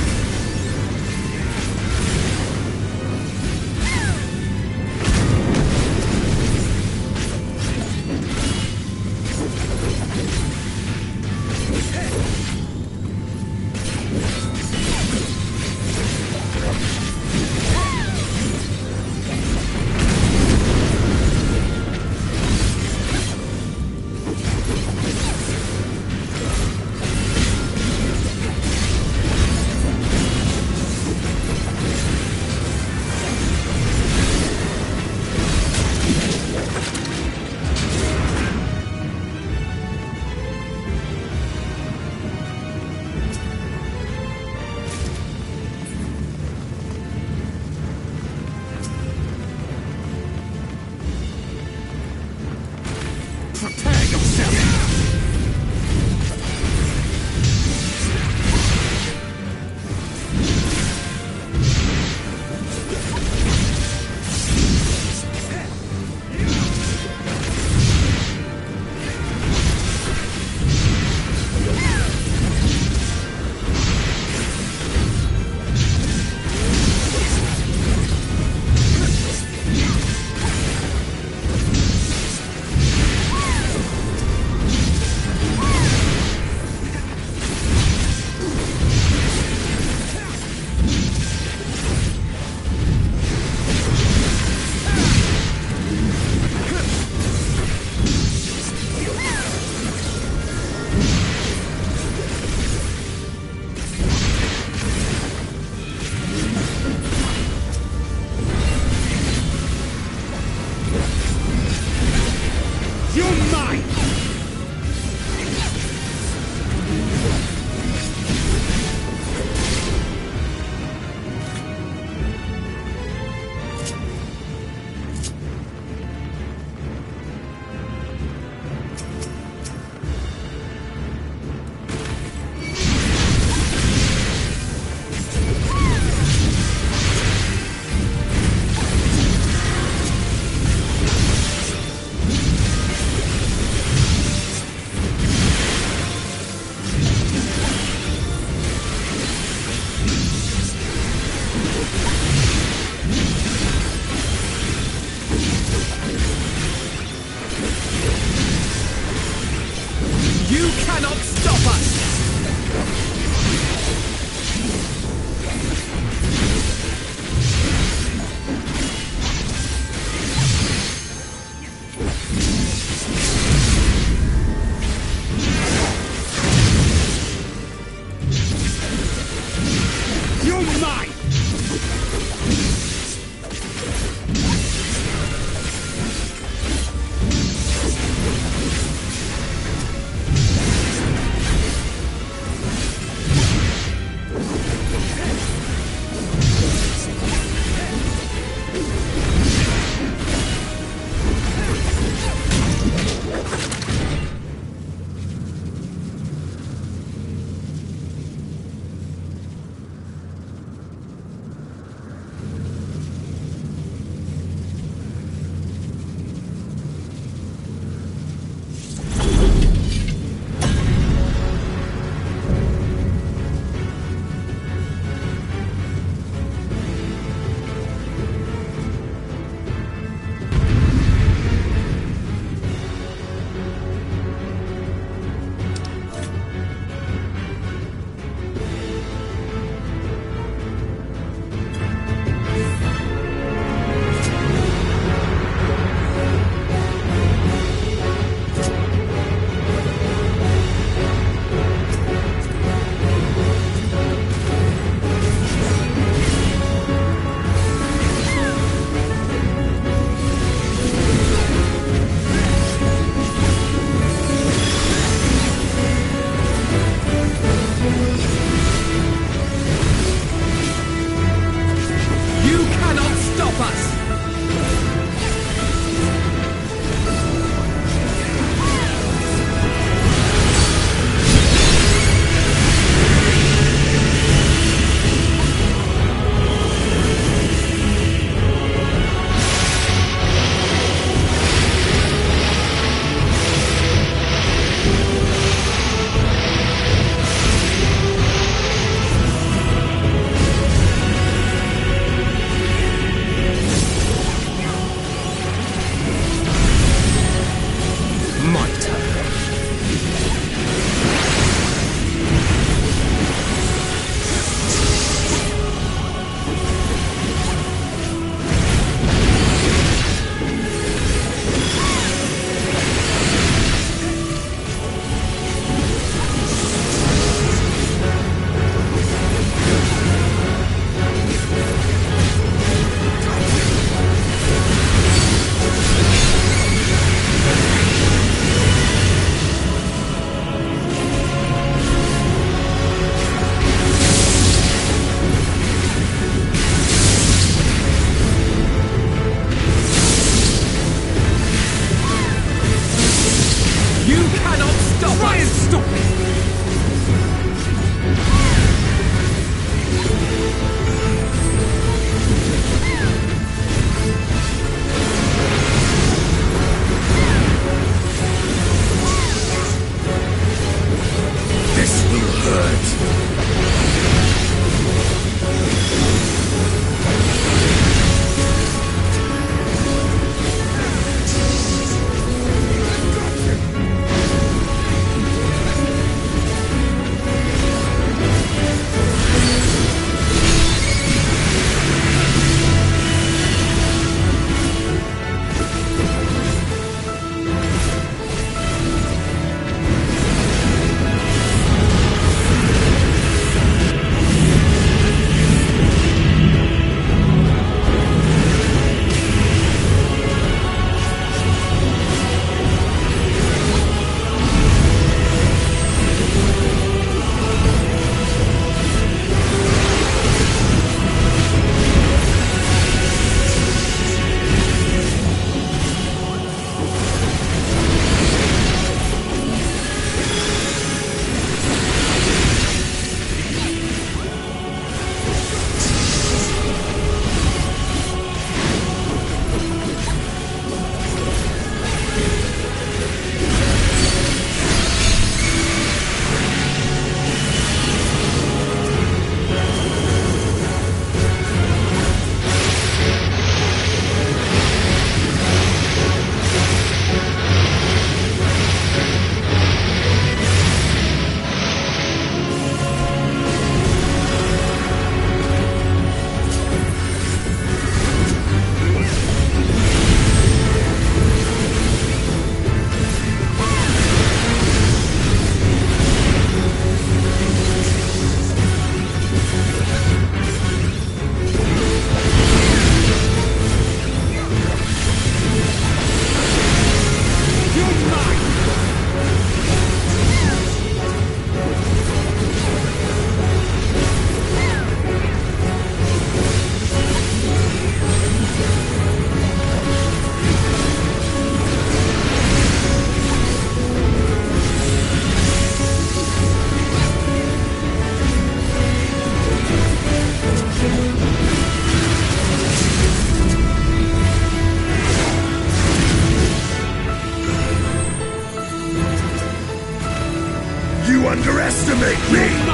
underestimate me!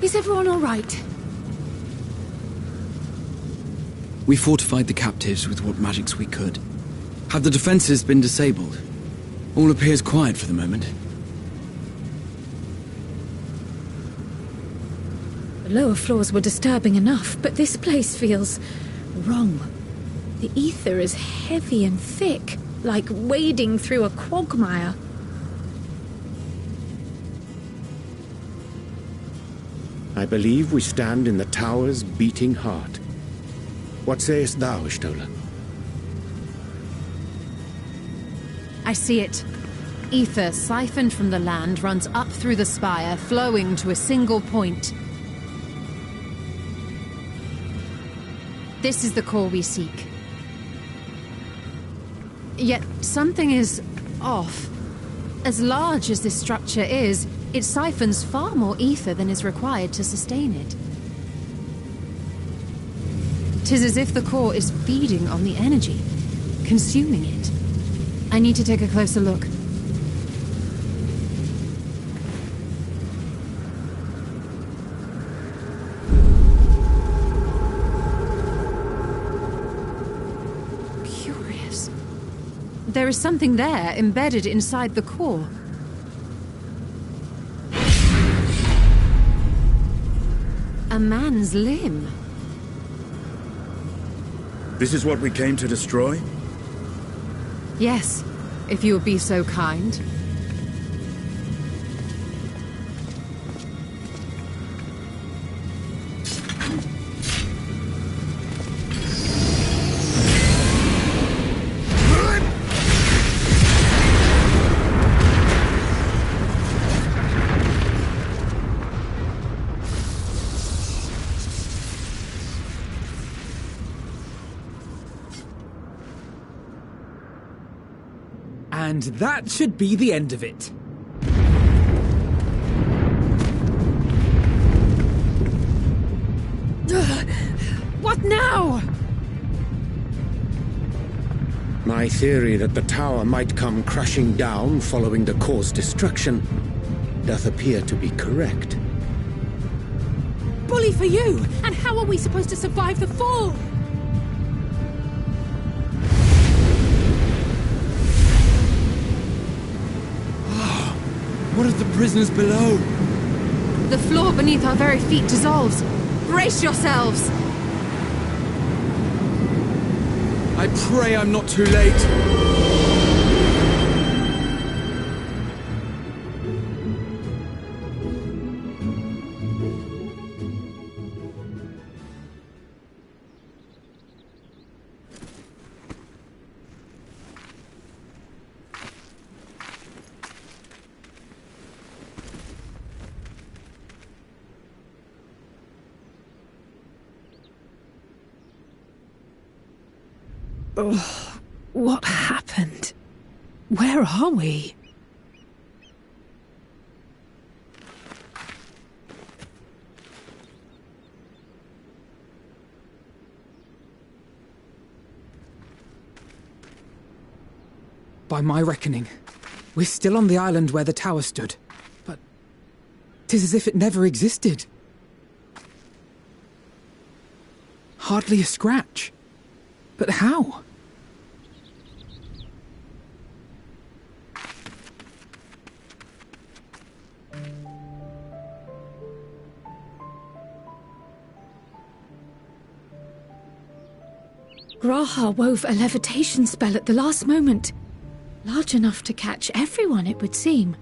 Is everyone all right? We fortified the captives with what magics we could. Have the defenses been disabled? All appears quiet for the moment. The lower floors were disturbing enough, but this place feels wrong. The ether is heavy and thick, like wading through a quagmire. I believe we stand in the tower's beating heart. What sayest thou, Ishtola? I see it. Ether siphoned from the land runs up through the spire, flowing to a single point. This is the core we seek. Yet something is off. As large as this structure is, it siphons far more ether than is required to sustain it. 'Tis as if the core is feeding on the energy, consuming it. I need to take a closer look. Curious. There is something there embedded inside the core. A man's limb. This is what we came to destroy? Yes, if you would be so kind. And that should be the end of it. What now? My theory that the tower might come crashing down following the core's destruction doth appear to be correct. Bully for you! And how are we supposed to survive the fall? What of the prisoners below? The floor beneath our very feet dissolves. Brace yourselves! I pray I'm not too late. Oh, what happened? Where are we? By my reckoning, we're still on the island where the tower stood. But 'tis as if it never existed. Hardly a scratch. But how? Graha wove a levitation spell at the last moment. Large enough to catch everyone, it would seem.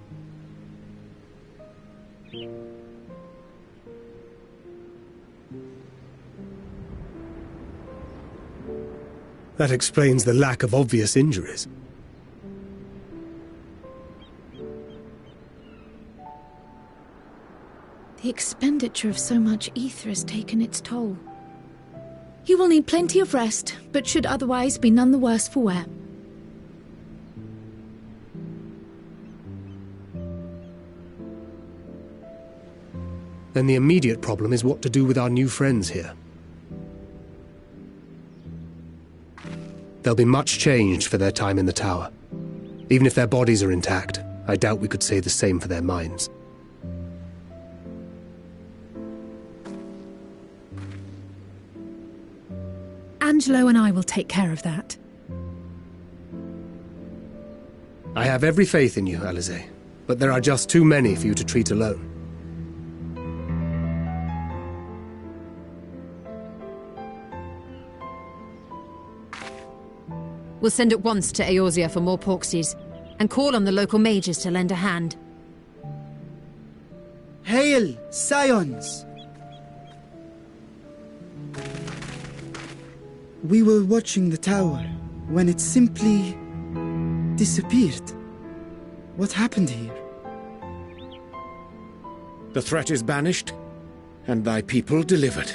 That explains the lack of obvious injuries. The expenditure of so much ether has taken its toll. He will need plenty of rest, but should otherwise be none the worse for wear. Then the immediate problem is what to do with our new friends here. They'll be much changed for their time in the tower. Even if their bodies are intact, I doubt we could say the same for their minds. Angelo and I will take care of that. I have every faith in you, Alize, but there are just too many for you to treat alone. We'll send at once to Eorzea for more Porksies, and call on the local mages to lend a hand. Hail, Scions! We were watching the tower when it simply disappeared. What happened here? The threat is banished, and thy people delivered.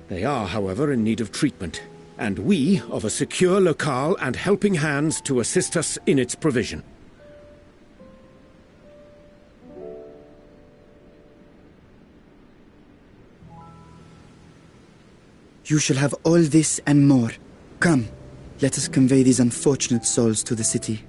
They are, however, in need of treatment, and we of a secure locale and helping hands to assist us in its provision. You shall have all this and more. Come, let us convey these unfortunate souls to the city.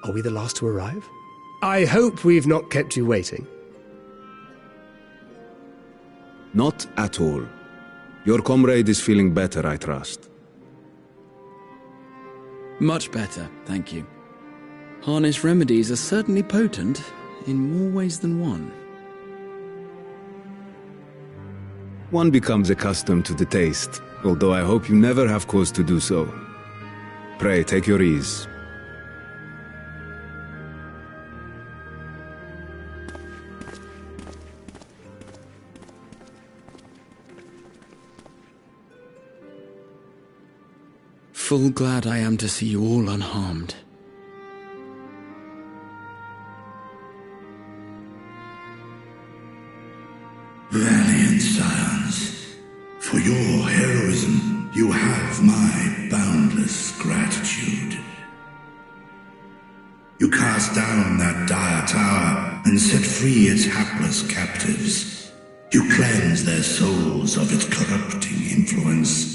Are we the last to arrive? I hope we've not kept you waiting. Not at all. Your comrade is feeling better, I trust. Much better, thank you. Harnish remedies are certainly potent, in more ways than one. One becomes accustomed to the taste, although I hope you never have cause to do so. Pray, take your ease. Full glad I am to see you all unharmed. Valiant scions, for your heroism you have my boundless gratitude. You cast down that dire tower and set free its hapless captives. You cleanse their souls of its corrupting influence.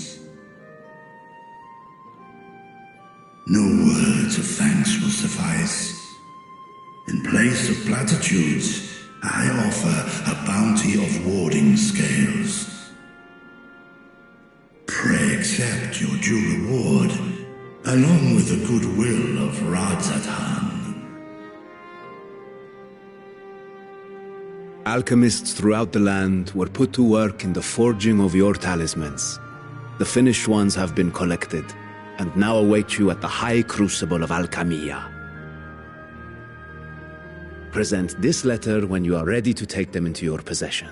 No words of thanks will suffice. In place of platitudes, I offer a bounty of warding scales. Pray accept your due reward, along with the goodwill of Radzat-Han. Alchemists throughout the land were put to work in the forging of your talismans. The finished ones have been collected, and now await you at the High Crucible of Alchemia. Present this letter when you are ready to take them into your possession.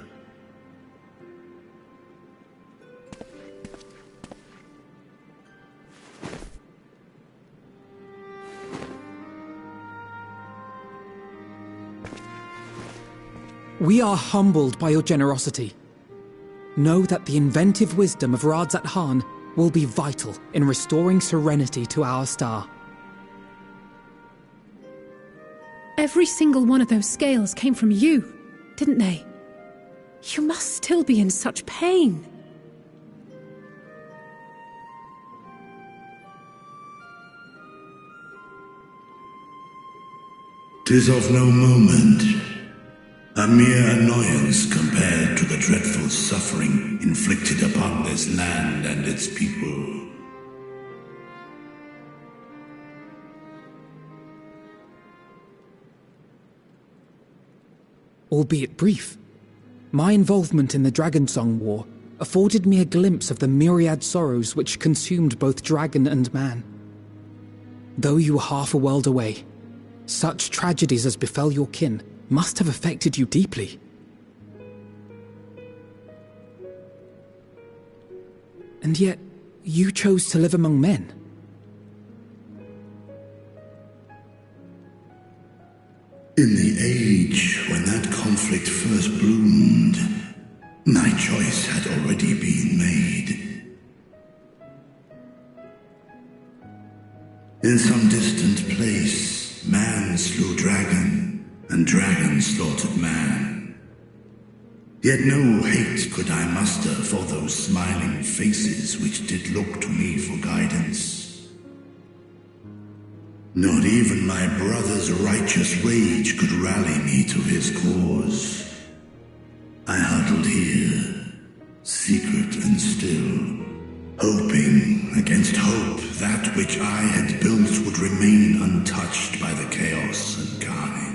We are humbled by your generosity. Know that the inventive wisdom of Radzat-Han will be vital in restoring serenity to our star. Every single one of those scales came from you, didn't they? You must still be in such pain. "'Tis of no moment, a mere annoyance compared to the dreadful suffering inflicted upon this land and its people. Albeit brief, my involvement in the Dragonsong War afforded me a glimpse of the myriad sorrows which consumed both dragon and man. Though you were half a world away, such tragedies as befell your kin must have affected you deeply. And yet, you chose to live among men. In the age when that conflict first bloomed, my choice had already been made. In some distant place, man slew dragon, and dragon slaughtered man. Yet no hate could I muster for those smiling faces which did look to me for guidance. Not even my brother's righteous rage could rally me to his cause. I huddled here, secret and still, hoping against hope that which I had built would remain untouched by the chaos and carnage.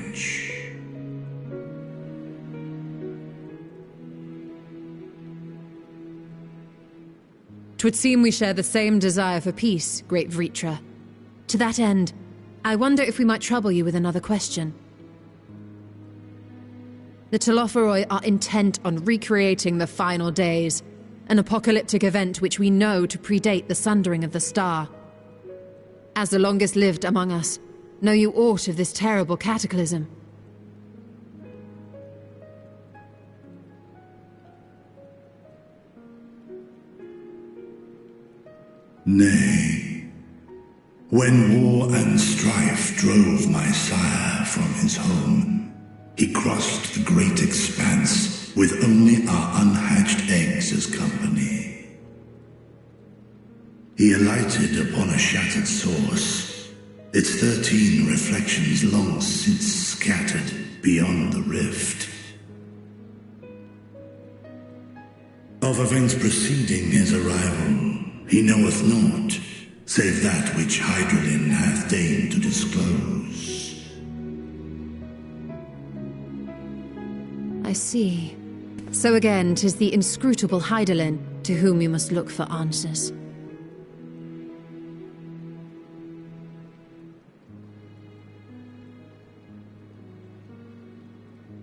Twould seem we share the same desire for peace, great Vritra. To that end, I wonder if we might trouble you with another question. The Telophoroi are intent on recreating the final days, an apocalyptic event which we know to predate the sundering of the star. As the longest lived among us, know you aught of this terrible cataclysm? Nay. When war and strife drove my sire from his home, he crossed the great expanse with only our unhatched eggs as company. He alighted upon a shattered source, its 13 reflections long since scattered beyond the rift. Of events preceding his arrival, he knoweth naught, save that which Hydralin hath deigned to disclose. I see. So again, 'tis the inscrutable Hydralin to whom we must look for answers.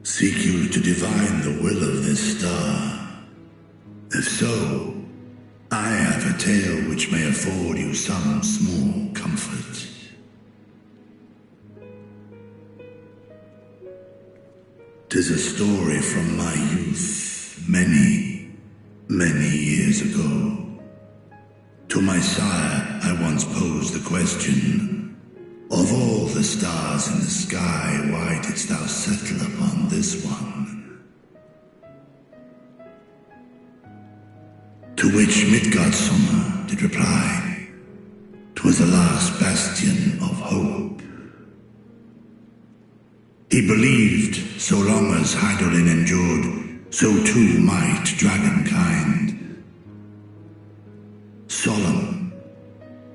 Seek you to divine the will of this star? If so, I have a tale which may afford you some small comfort. 'Tis a story from my youth, many, many years ago. To my sire, I once posed the question, of all the stars in the sky, why didst thou settle upon this one? To which Midgardsormr did reply, 'twas the last bastion of hope. He believed so long as Hydralin endured, so too might dragonkind. Solemn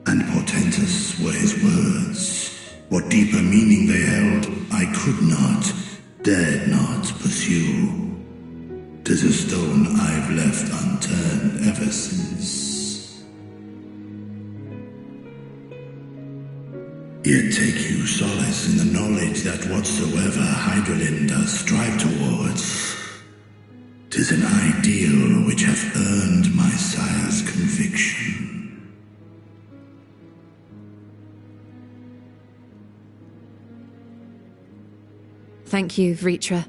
and portentous were his words. What deeper meaning they held, I could not, dared not pursue. 'Tis a stone I've left unturned ever since. Yet take you solace in the knowledge that whatsoever Hydralin does strive towards, 'tis an ideal which hath earned my sire's conviction. Thank you, Vritra.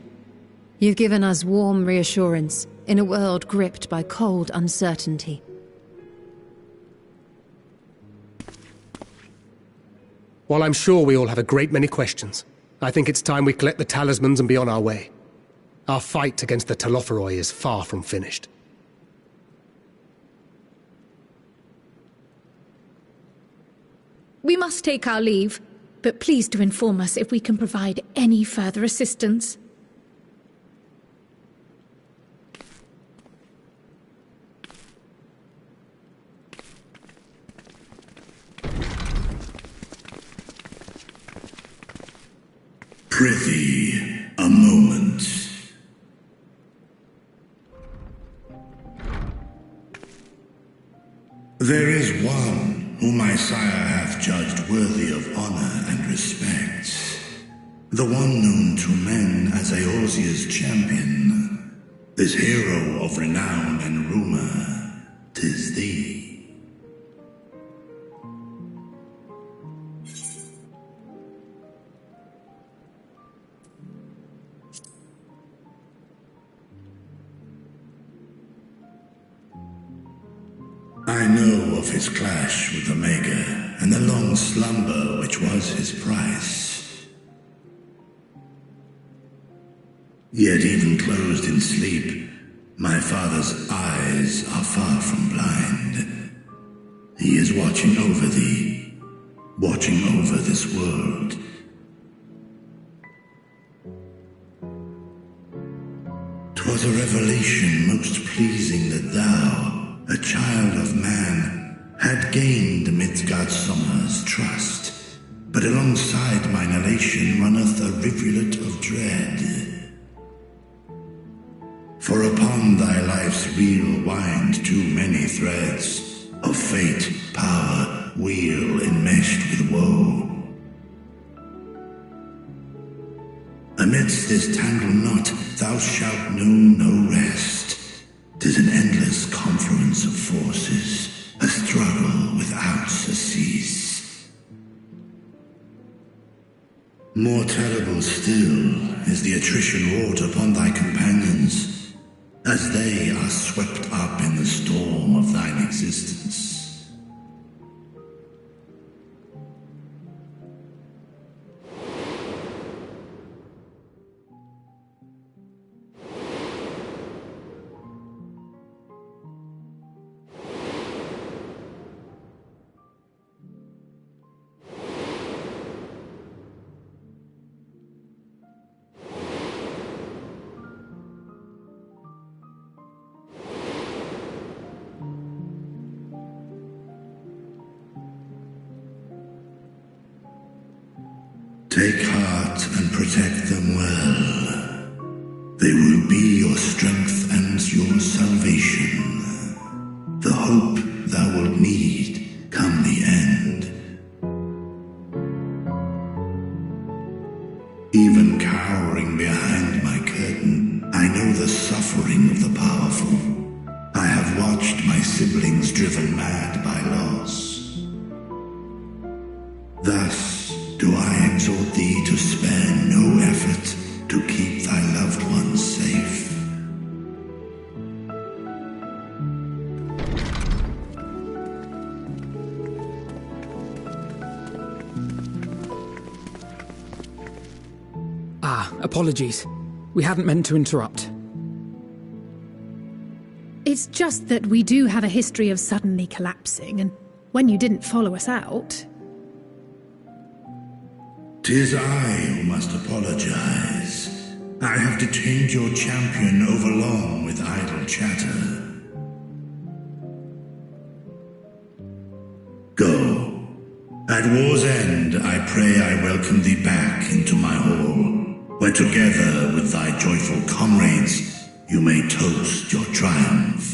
You've given us warm reassurance in a world gripped by cold uncertainty. While I'm sure we all have a great many questions, I think it's time we collect the talismans and be on our way. Our fight against the Telophoroi is far from finished. We must take our leave, but please do inform us if we can provide any further assistance. Prithee, a moment. There is one whom my sire hath judged worthy of honor and respect. The one known to men as Eorzea's champion. This hero of renown and rumor, 'tis thee. I know of his clash with Omega, and the long slumber which was his price. Yet even closed in sleep, my father's eyes are far from blind. He is watching over thee, watching over this world. 'Twas a revelation most pleasing that thou, a child of man, had gained Midgardsormr's trust, but alongside mine elation runneth a rivulet of dread. For upon thy life's reel wind too many threads of fate, power, wheel enmeshed with woe. Amidst this tangled knot thou shalt know no rest. 'Tis an endless confluence of forces, a struggle without surcease. More terrible still is the attrition wrought upon thy companions, as they are swept up in the storm of thine existence. Take heart and protect them well. They will be your strength and your salvation. The hope thou wilt need come the end. Even cowering behind my curtain, I know the suffering of the powerful. I have watched my siblings driven mad by loss. Thus do I exhort thee to spare no effort to keep thy loved ones safe. Apologies. We hadn't meant to interrupt. It's just that we do have a history of suddenly collapsing, and when you didn't follow us out... 'Tis I who must apologize. I have detained your champion overlong with idle chatter. Go. At war's end, I pray I welcome thee back into my hall, where together with thy joyful comrades, you may toast your triumph.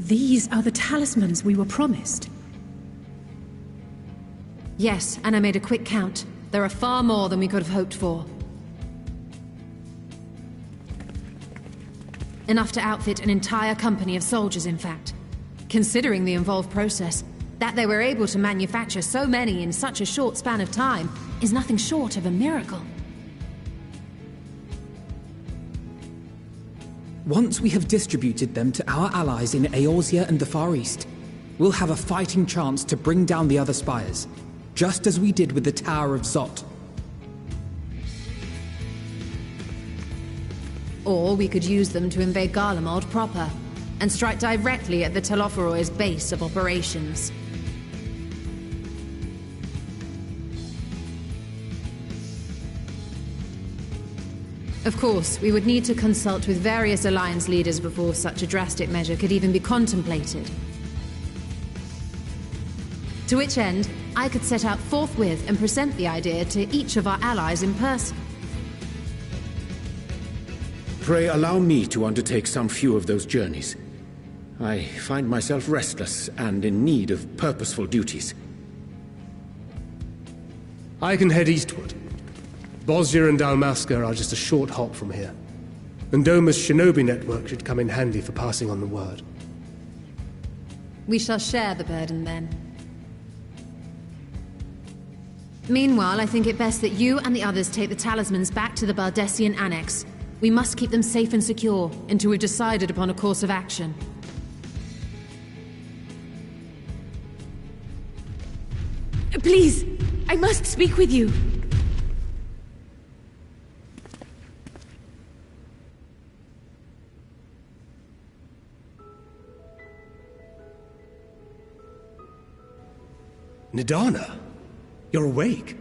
These are the talismans we were promised. Yes, and I made a quick count. There are far more than we could have hoped for. Enough to outfit an entire company of soldiers, in fact. Considering the involved process, that they were able to manufacture so many in such a short span of time is nothing short of a miracle. Once we have distributed them to our allies in Eorzea and the Far East, we'll have a fighting chance to bring down the other spires, just as we did with the Tower of Zot. Or we could use them to invade Garlemald proper, and strike directly at the Telophoroid's base of operations. Of course, we would need to consult with various Alliance leaders before such a drastic measure could even be contemplated. To which end, I could set out forthwith and present the idea to each of our allies in person. Pray allow me to undertake some few of those journeys. I find myself restless and in need of purposeful duties. I can head eastward. Bosnia and Dalmasca are just a short hop from here. And Doma's shinobi network should come in handy for passing on the word. We shall share the burden then. Meanwhile, I think it best that you and the others take the talismans back to the Baldessian Annex. We must keep them safe and secure until we've decided upon a course of action. Please, I must speak with you. Nidana, you're awake.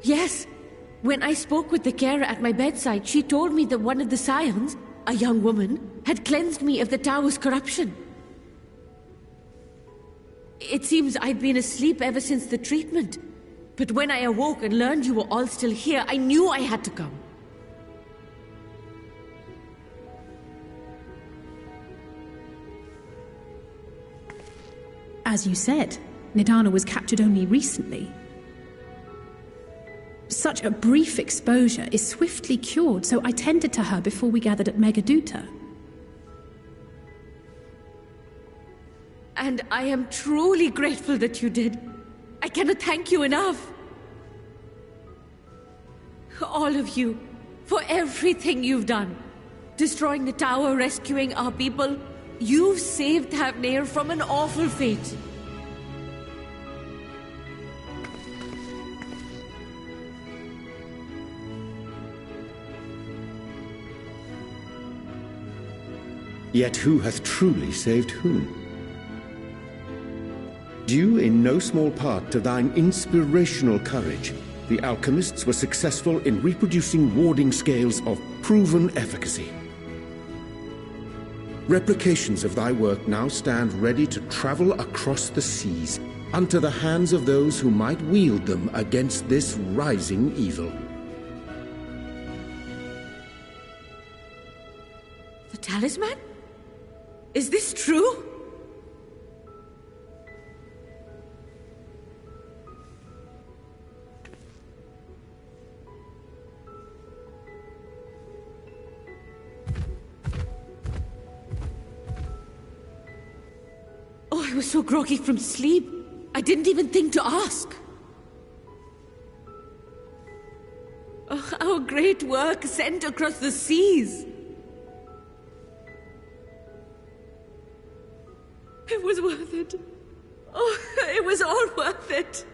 Yes. When I spoke with the carer at my bedside, she told me that one of the scions, a young woman, had cleansed me of the tower's corruption. It seems I'd been asleep ever since the treatment. But when I awoke and learned you were all still here, I knew I had to come. As you said, Nidana was captured only recently. Such a brief exposure is swiftly cured, so I tended to her before we gathered at Megaduta. And I am truly grateful that you did. I cannot thank you enough. All of you, for everything you've done. Destroying the tower, rescuing our people. You've saved Thavnair from an awful fate. Yet who hath truly saved whom? Due in no small part to thine inspirational courage, the alchemists were successful in reproducing warding scales of proven efficacy. Replications of thy work now stand ready to travel across the seas, unto the hands of those who might wield them against this rising evil. The talisman? Is this true? Oh, I was so groggy from sleep. I didn't even think to ask. Oh, our great work sent across the seas. It was worth it. Oh, it was all worth it.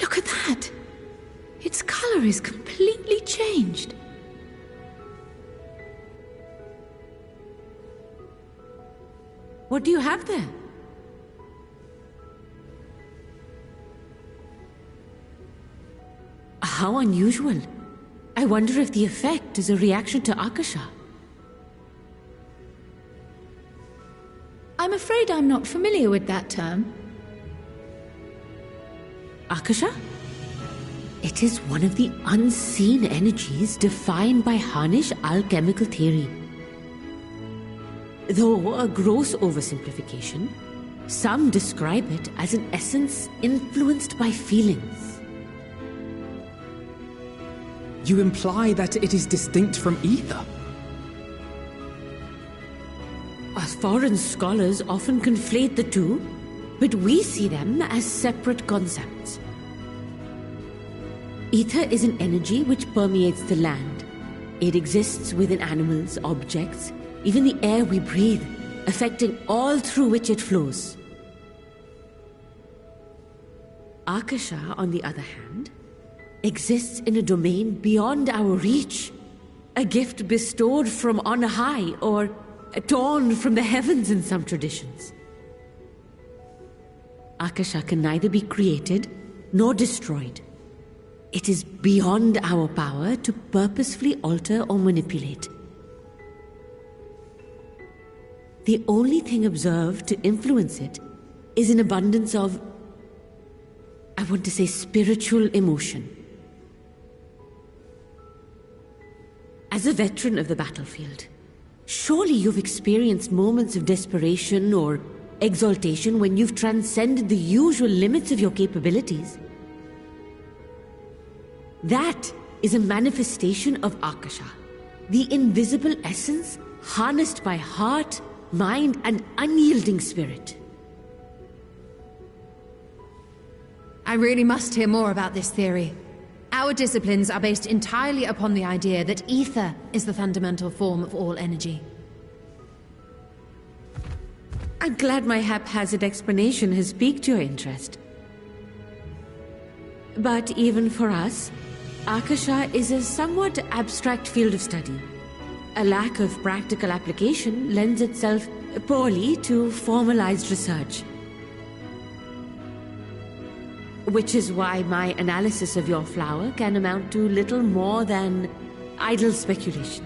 Look at that! Its color is completely changed. What do you have there? How unusual. I wonder if the effect is a reaction to Akasha. I'm afraid I'm not familiar with that term. Akasha? It is one of the unseen energies defined by Harnish alchemical theory. Though a gross oversimplification, some describe it as an essence influenced by feelings. You imply that it is distinct from ether? Foreign scholars often conflate the two, but we see them as separate concepts. Ether is an energy which permeates the land. It exists within animals, objects, even the air we breathe, affecting all through which it flows. Akasha, on the other hand, exists in a domain beyond our reach, a gift bestowed from on high, or torn from the heavens in some traditions. Akasha can neither be created nor destroyed. It is beyond our power to purposefully alter or manipulate. The only thing observed to influence it is an abundance of, I want to say, spiritual emotion. As a veteran of the battlefield, surely you've experienced moments of desperation or exaltation when you've transcended the usual limits of your capabilities. That is a manifestation of Akasha, the invisible essence harnessed by heart, mind, and unyielding spirit. I really must hear more about this theory. Our disciplines are based entirely upon the idea that ether is the fundamental form of all energy. I'm glad my haphazard explanation has piqued your interest. But even for us, Akasha is a somewhat abstract field of study. A lack of practical application lends itself poorly to formalized research. Which is why my analysis of your flower can amount to little more than idle speculation.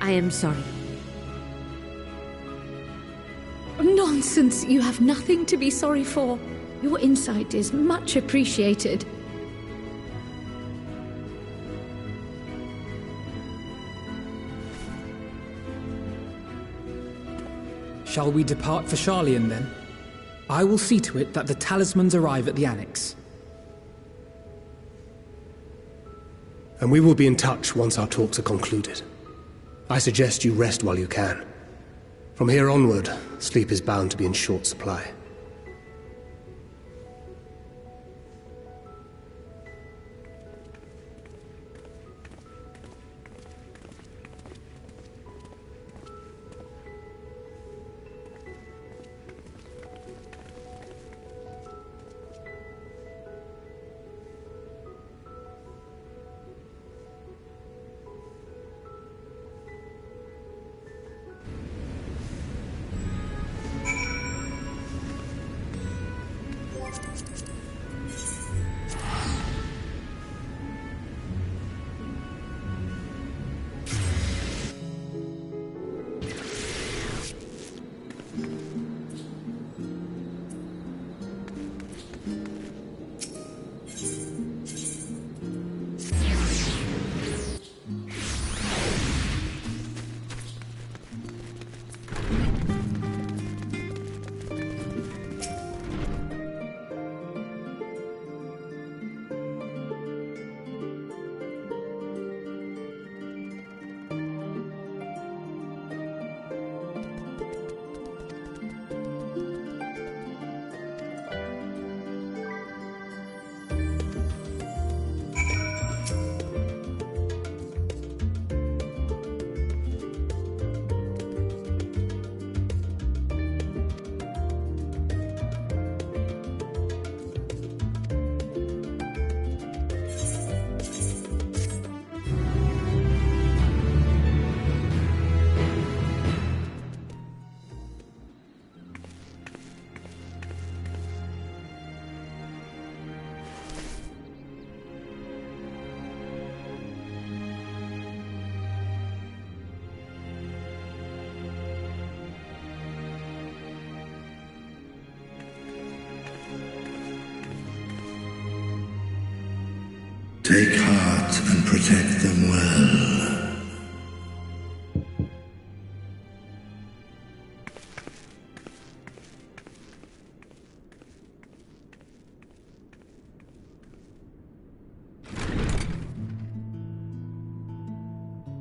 I am sorry. Nonsense! You have nothing to be sorry for. Your insight is much appreciated. Shall we depart for Charlian, then? I will see to it that the talismans arrive at the Annex. And we will be in touch once our talks are concluded. I suggest you rest while you can. From here onward, sleep is bound to be in short supply. and protect them well.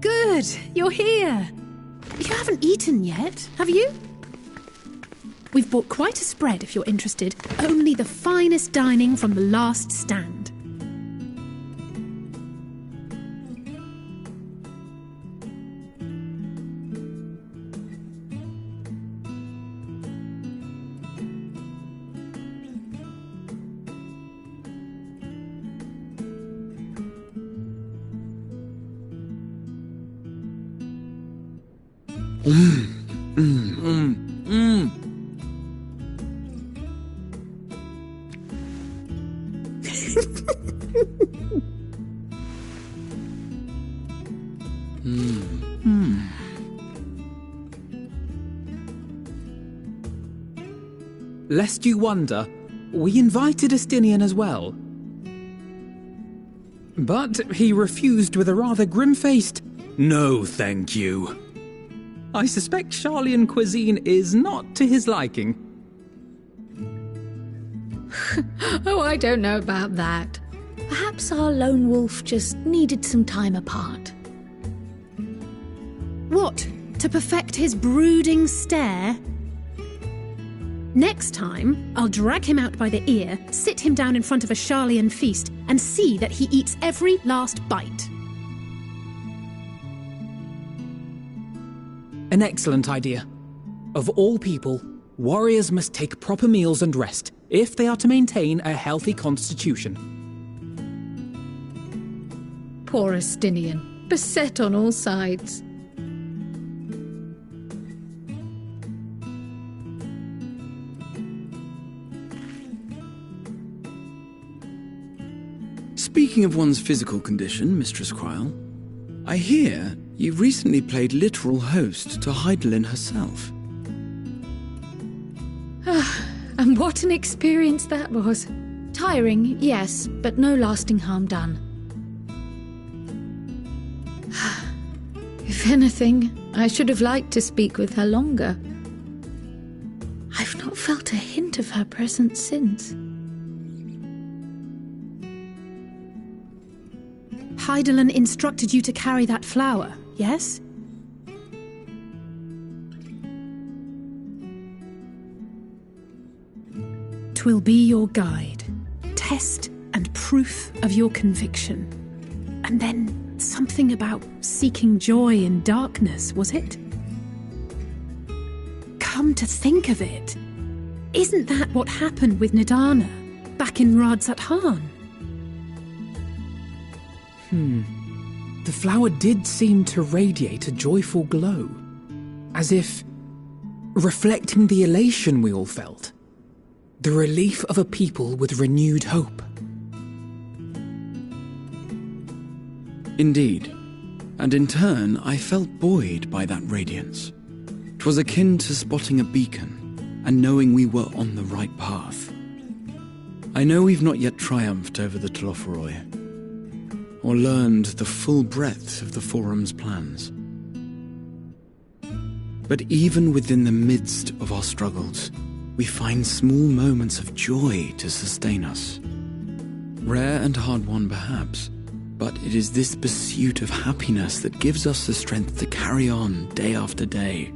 Good, you're here. You haven't eaten yet, have you? We've bought quite a spread if you're interested. Only the finest dining from the last stand. Lest you wonder, we invited Estinian as well. But he refused with a rather grim-faced, "No, thank you." I suspect Sharlayan cuisine is not to his liking. Oh, I don't know about that. Perhaps our lone wolf just needed some time apart. What? To perfect his brooding stare? Next time, I'll drag him out by the ear, sit him down in front of a Sharlayan feast, and see that he eats every last bite. An excellent idea. Of all people, warriors must take proper meals and rest if they are to maintain a healthy constitution. Poor Estinian, beset on all sides. Speaking of one's physical condition, Mistress Cryle, I hear you've recently played literal host to Heidelin herself. And what an experience that was. Tiring, yes, but no lasting harm done. If anything, I should have liked to speak with her longer. I've not felt a hint of her presence since. Heidelin instructed you to carry that flower, yes? Twill be your guide, test and proof of your conviction. And then something about seeking joy in darkness, was it? Come to think of it, isn't that what happened with Nidana back in Radzat-Han? The flower did seem to radiate a joyful glow, as if reflecting the elation we all felt, the relief of a people with renewed hope. Indeed, and in turn I felt buoyed by that radiance. 'Twas akin to spotting a beacon and knowing we were on the right path. I know we've not yet triumphed over the Tlofuroi, or learned the full breadth of the Forum's plans. But even within the midst of our struggles, we find small moments of joy to sustain us. Rare and hard-won perhaps, but it is this pursuit of happiness that gives us the strength to carry on day after day.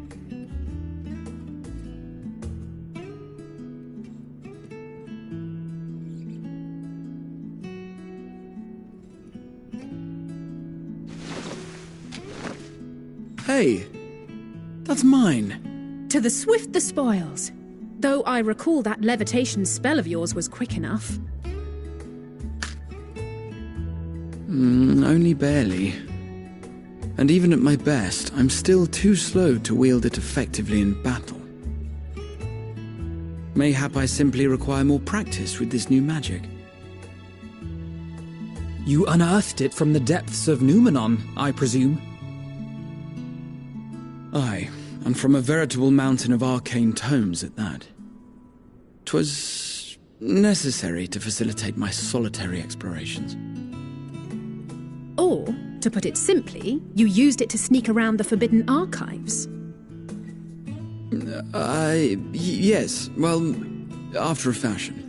Hey, that's mine. To the swift the spoils. Though I recall that levitation spell of yours was quick enough. Only barely. And even at my best, I'm still too slow to wield it effectively in battle. Mayhap I simply require more practice with this new magic. You unearthed it from the depths of Numenon, I presume? Aye, and from a veritable mountain of arcane tomes at that. 'Twas necessary to facilitate my solitary explorations. Oh, Or, to put it simply, you used it to sneak around the Forbidden Archives. Yes. Well, after a fashion.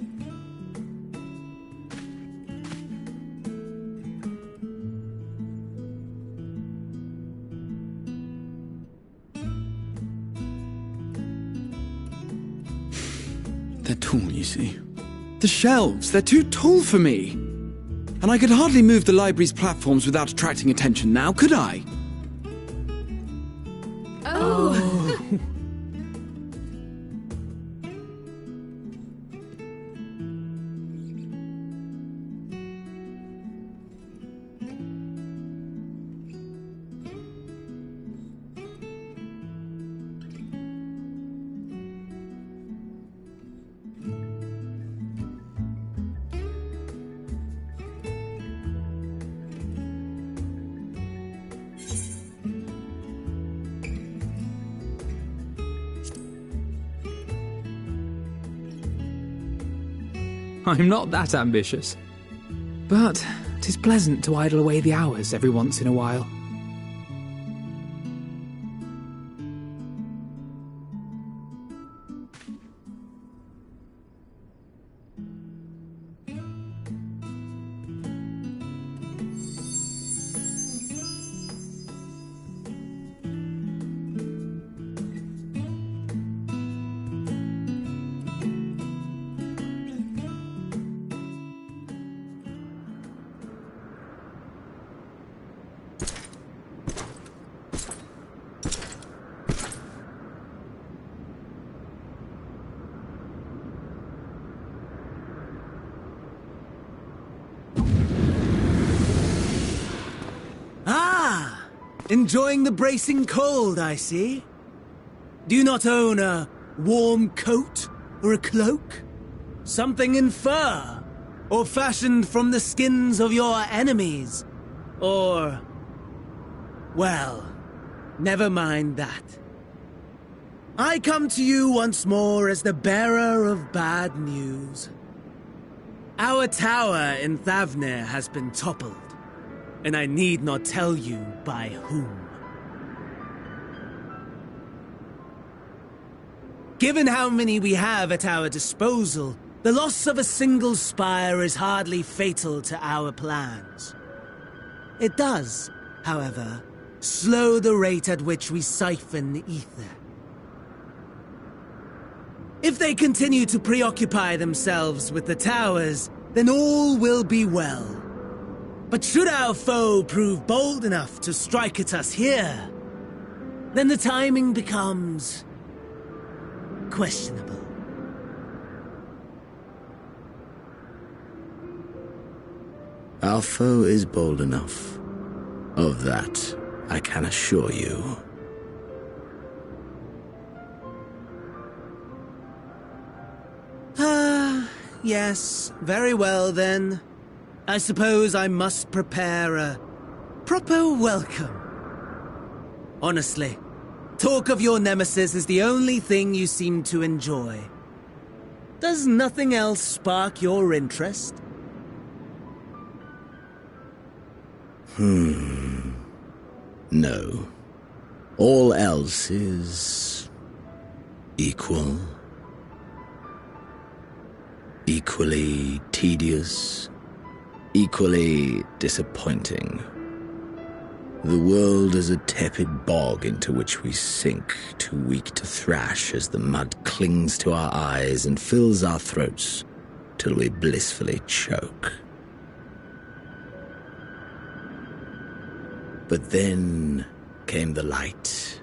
They're tall, you see. The shelves, they're too tall for me. And I could hardly move the library's platforms without attracting attention now, could I? Oh. I'm not that ambitious. But 'tis pleasant to idle away the hours every once in a while. Enjoying the bracing cold, I see. Do you not own a warm coat or a cloak? Something in fur? Or fashioned from the skins of your enemies? Or... well, never mind that. I come to you once more as the bearer of bad news. Our tower in Thavnir has been toppled. And I need not tell you by whom. Given how many we have at our disposal, the loss of a single spire is hardly fatal to our plans. It does, however, slow the rate at which we siphon ether. If they continue to preoccupy themselves with the towers, then all will be well. But should our foe prove bold enough to strike at us here, then the timing becomes questionable. Our foe is bold enough. Of that, I can assure you. Yes, very well then. I suppose I must prepare a proper welcome. Honestly, talk of your nemesis is the only thing you seem to enjoy. Does nothing else spark your interest? No. All else is... equal. Equally tedious. Equally disappointing. The world is a tepid bog into which we sink, too weak to thrash as the mud clings to our eyes and fills our throats till we blissfully choke. But then came the light,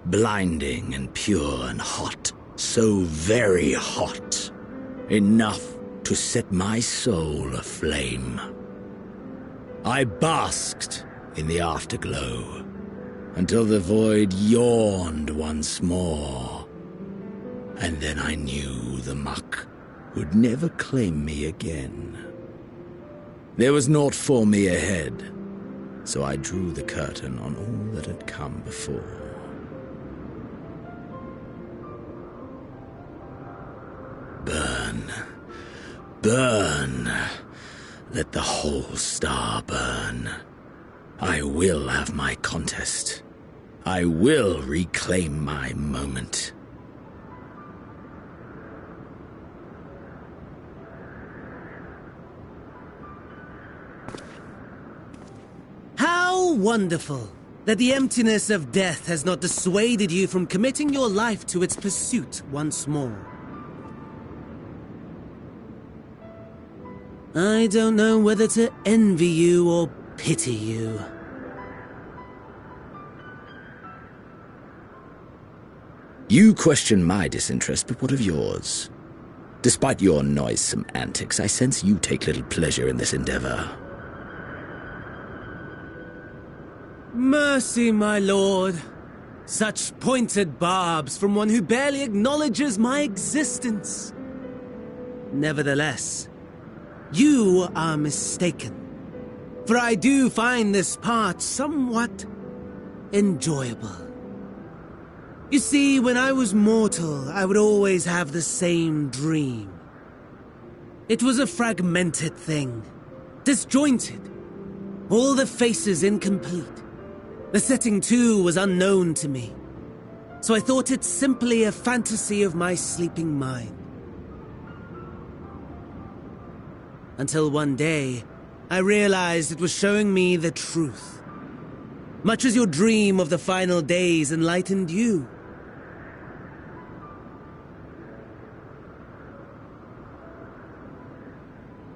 blinding and pure and hot, so very hot, enough to set my soul aflame. I basked in the afterglow until the void yawned once more, and then I knew the muck would never claim me again. There was naught for me ahead, so I drew the curtain on all that had come before. Burn. Burn. Let the whole star burn. I will have my contest. I will reclaim my moment. How wonderful that the emptiness of death has not dissuaded you from committing your life to its pursuit once more. I don't know whether to envy you or pity you. You question my disinterest, but what of yours? Despite your noisome antics, I sense you take little pleasure in this endeavor. Mercy, my lord. Such pointed barbs from one who barely acknowledges my existence. Nevertheless, you are mistaken. For I do find this part somewhat enjoyable. You see, when I was mortal, I would always have the same dream. It was a fragmented thing, disjointed, all the faces incomplete. The setting, too, was unknown to me, so I thought it simply a fantasy of my sleeping mind. Until one day, I realized it was showing me the truth, much as your dream of the final days enlightened you.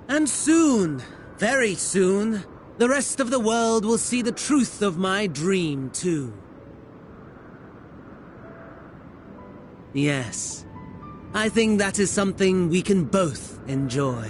And soon, very soon, the rest of the world will see the truth of my dream, too. Yes, I think that is something we can both enjoy.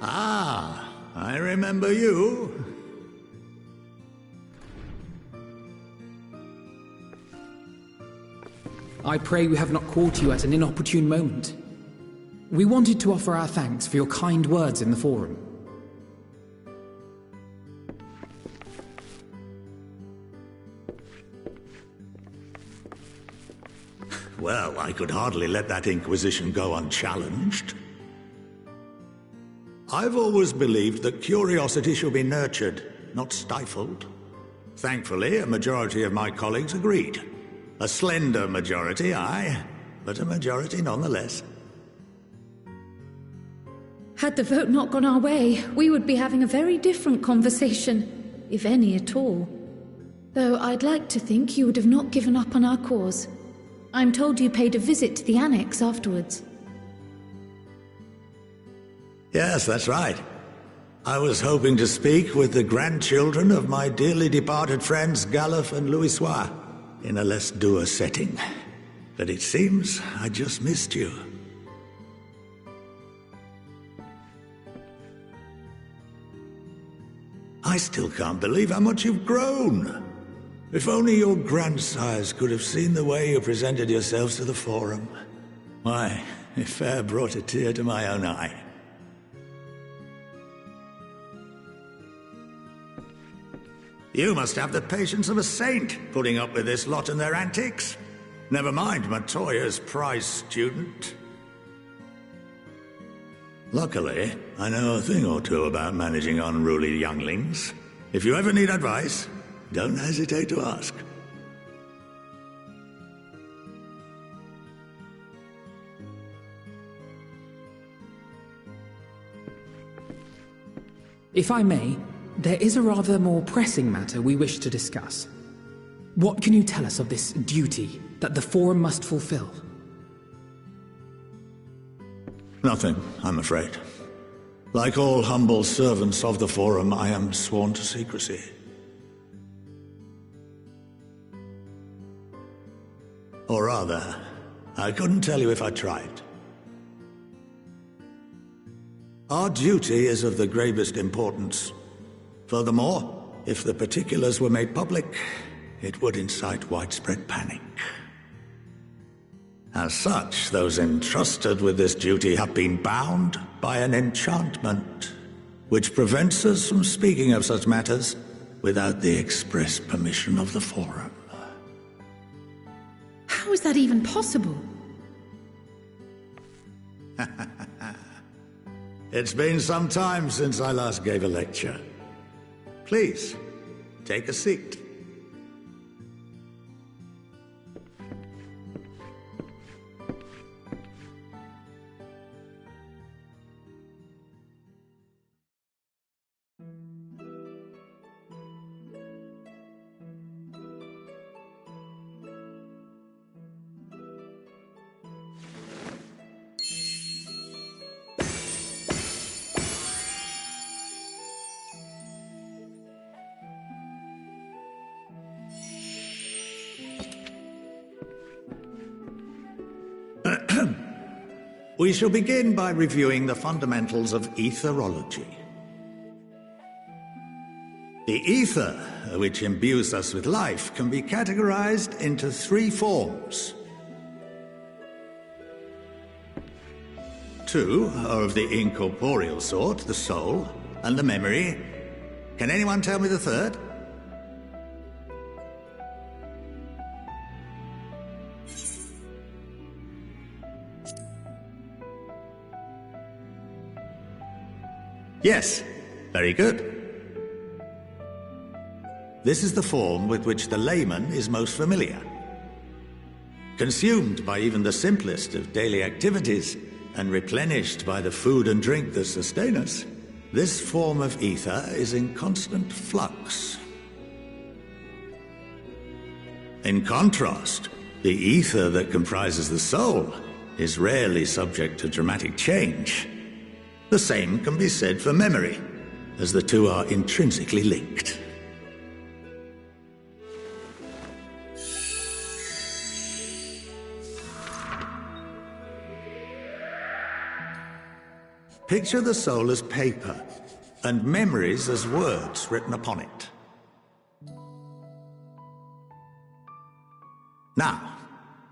Ah, I remember you. I pray we have not caught you at an inopportune moment. We wanted to offer our thanks for your kind words in the forum. Well, I could hardly let that Inquisition go unchallenged. I've always believed that curiosity should be nurtured, not stifled. Thankfully, a majority of my colleagues agreed. A slender majority, aye, but a majority nonetheless. Had the vote not gone our way, we would be having a very different conversation, if any at all. Though I'd like to think you would have not given up on our cause. I'm told you paid a visit to the Annex afterwards. Yes, that's right. I was hoping to speak with the grandchildren of my dearly departed friends Galuf and Louisoix in a less dour setting. But it seems I just missed you. I still can't believe how much you've grown. If only your grandsires could have seen the way you presented yourselves to the Forum. Why, it fair brought a tear to my own eye. You must have the patience of a saint, putting up with this lot and their antics. Never mind Matoya's prize student. Luckily, I know a thing or two about managing unruly younglings. If you ever need advice, don't hesitate to ask. If I may, there is a rather more pressing matter we wish to discuss. What can you tell us of this duty that the Forum must fulfill? Nothing, I'm afraid. Like all humble servants of the Forum, I am sworn to secrecy. Or rather, I couldn't tell you if I tried. Our duty is of the gravest importance. Furthermore, if the particulars were made public, it would incite widespread panic. As such, those entrusted with this duty have been bound by an enchantment, which prevents us from speaking of such matters without the express permission of the Forum. How is that even possible? It's been some time since I last gave a lecture. Please, take a seat. We shall begin by reviewing the fundamentals of etherology. The ether, which imbues us with life, can be categorized into three forms. Two are of the incorporeal sort, the soul, and the memory. Can anyone tell me the third? Yes, very good. This is the form with which the layman is most familiar. Consumed by even the simplest of daily activities, and replenished by the food and drink that sustain us, this form of ether is in constant flux. In contrast, the ether that comprises the soul is rarely subject to dramatic change. The same can be said for memory, as the two are intrinsically linked. Picture the soul as paper, and memories as words written upon it. Now,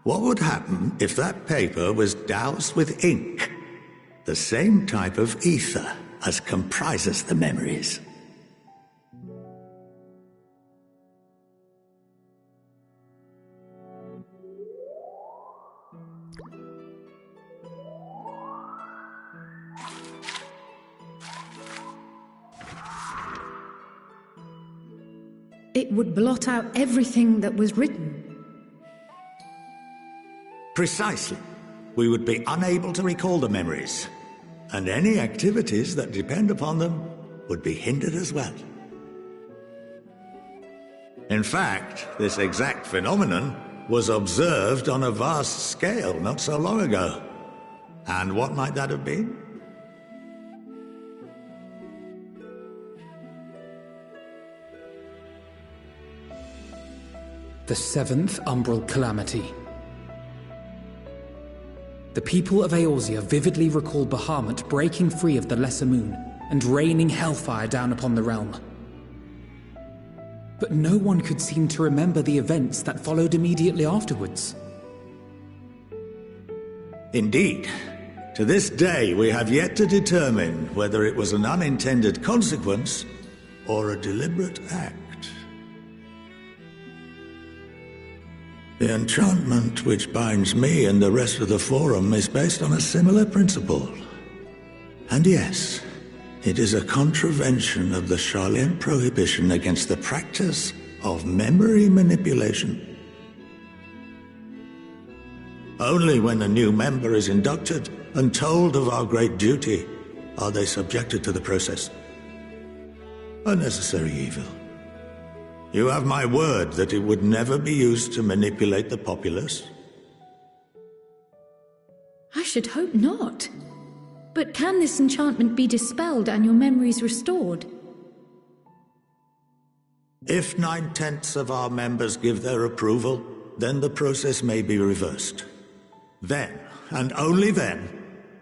what would happen if that paper was doused with ink? The same type of ether as comprises the memories. It would blot out everything that was written. Precisely. We would be unable to recall the memories, and any activities that depend upon them would be hindered as well. In fact, this exact phenomenon was observed on a vast scale not so long ago. And what might that have been? The seventh Umbral Calamity. The people of Eorzea vividly recall Bahamut breaking free of the Lesser Moon and raining hellfire down upon the realm. But no one could seem to remember the events that followed immediately afterwards. Indeed. To this day, we have yet to determine whether it was an unintended consequence or a deliberate act. The enchantment which binds me and the rest of the Forum is based on a similar principle. And yes, it is a contravention of the Sharlayan prohibition against the practice of memory manipulation. Only when a new member is inducted and told of our great duty are they subjected to the process. A necessary evil. You have my word that it would never be used to manipulate the populace? I should hope not. But can this enchantment be dispelled and your memories restored? If 9/10 of our members give their approval, then the process may be reversed. Then, and only then,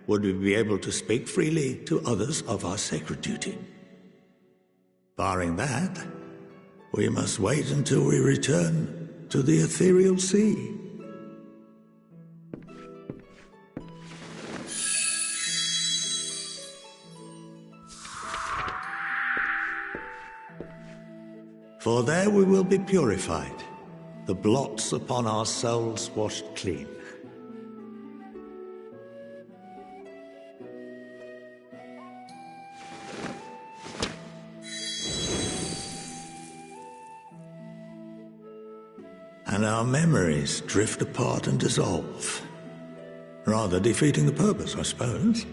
would we be able to speak freely to others of our sacred duty. Barring that, we must wait until we return to the ethereal sea. For there we will be purified, the blots upon our souls washed clean. And our memories drift apart and dissolve. Rather defeating the purpose, I suppose.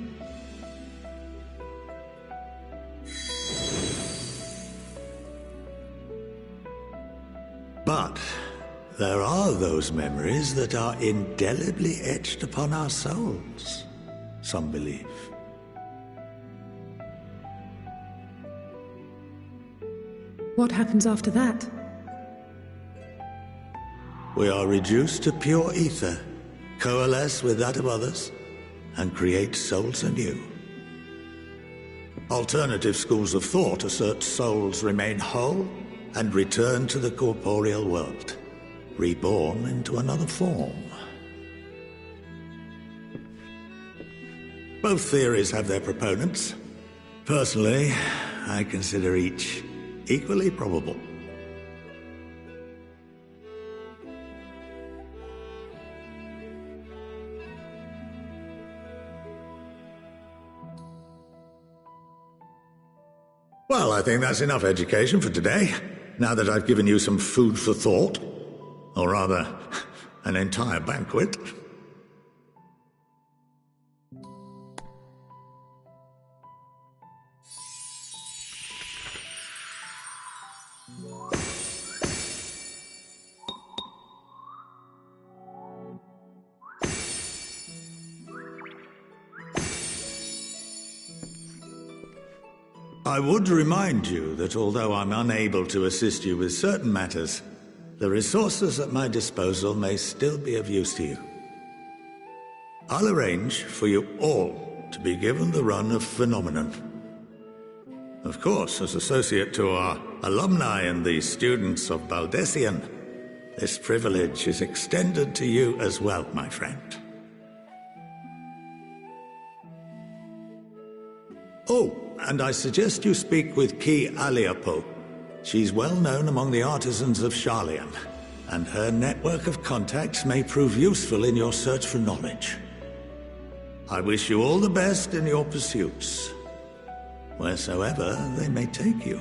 But there are those memories that are indelibly etched upon our souls, some believe. What happens after that? We are reduced to pure ether, coalesce with that of others, and create souls anew. Alternative schools of thought assert souls remain whole and return to the corporeal world, reborn into another form. Both theories have their proponents. Personally, I consider each equally probable. Well, I think that's enough education for today, now that I've given you some food for thought. Or rather, an entire banquet. I would remind you that although I'm unable to assist you with certain matters, the resources at my disposal may still be of use to you. I'll arrange for you all to be given the run of Phenomenon. Of course, as associate to our alumni and the students of Baldessian, this privilege is extended to you as well, my friend. Oh, and I suggest you speak with Ki Aliapo. She's well known among the artisans of Sharlayan, and her network of contacts may prove useful in your search for knowledge. I wish you all the best in your pursuits, wheresoever they may take you.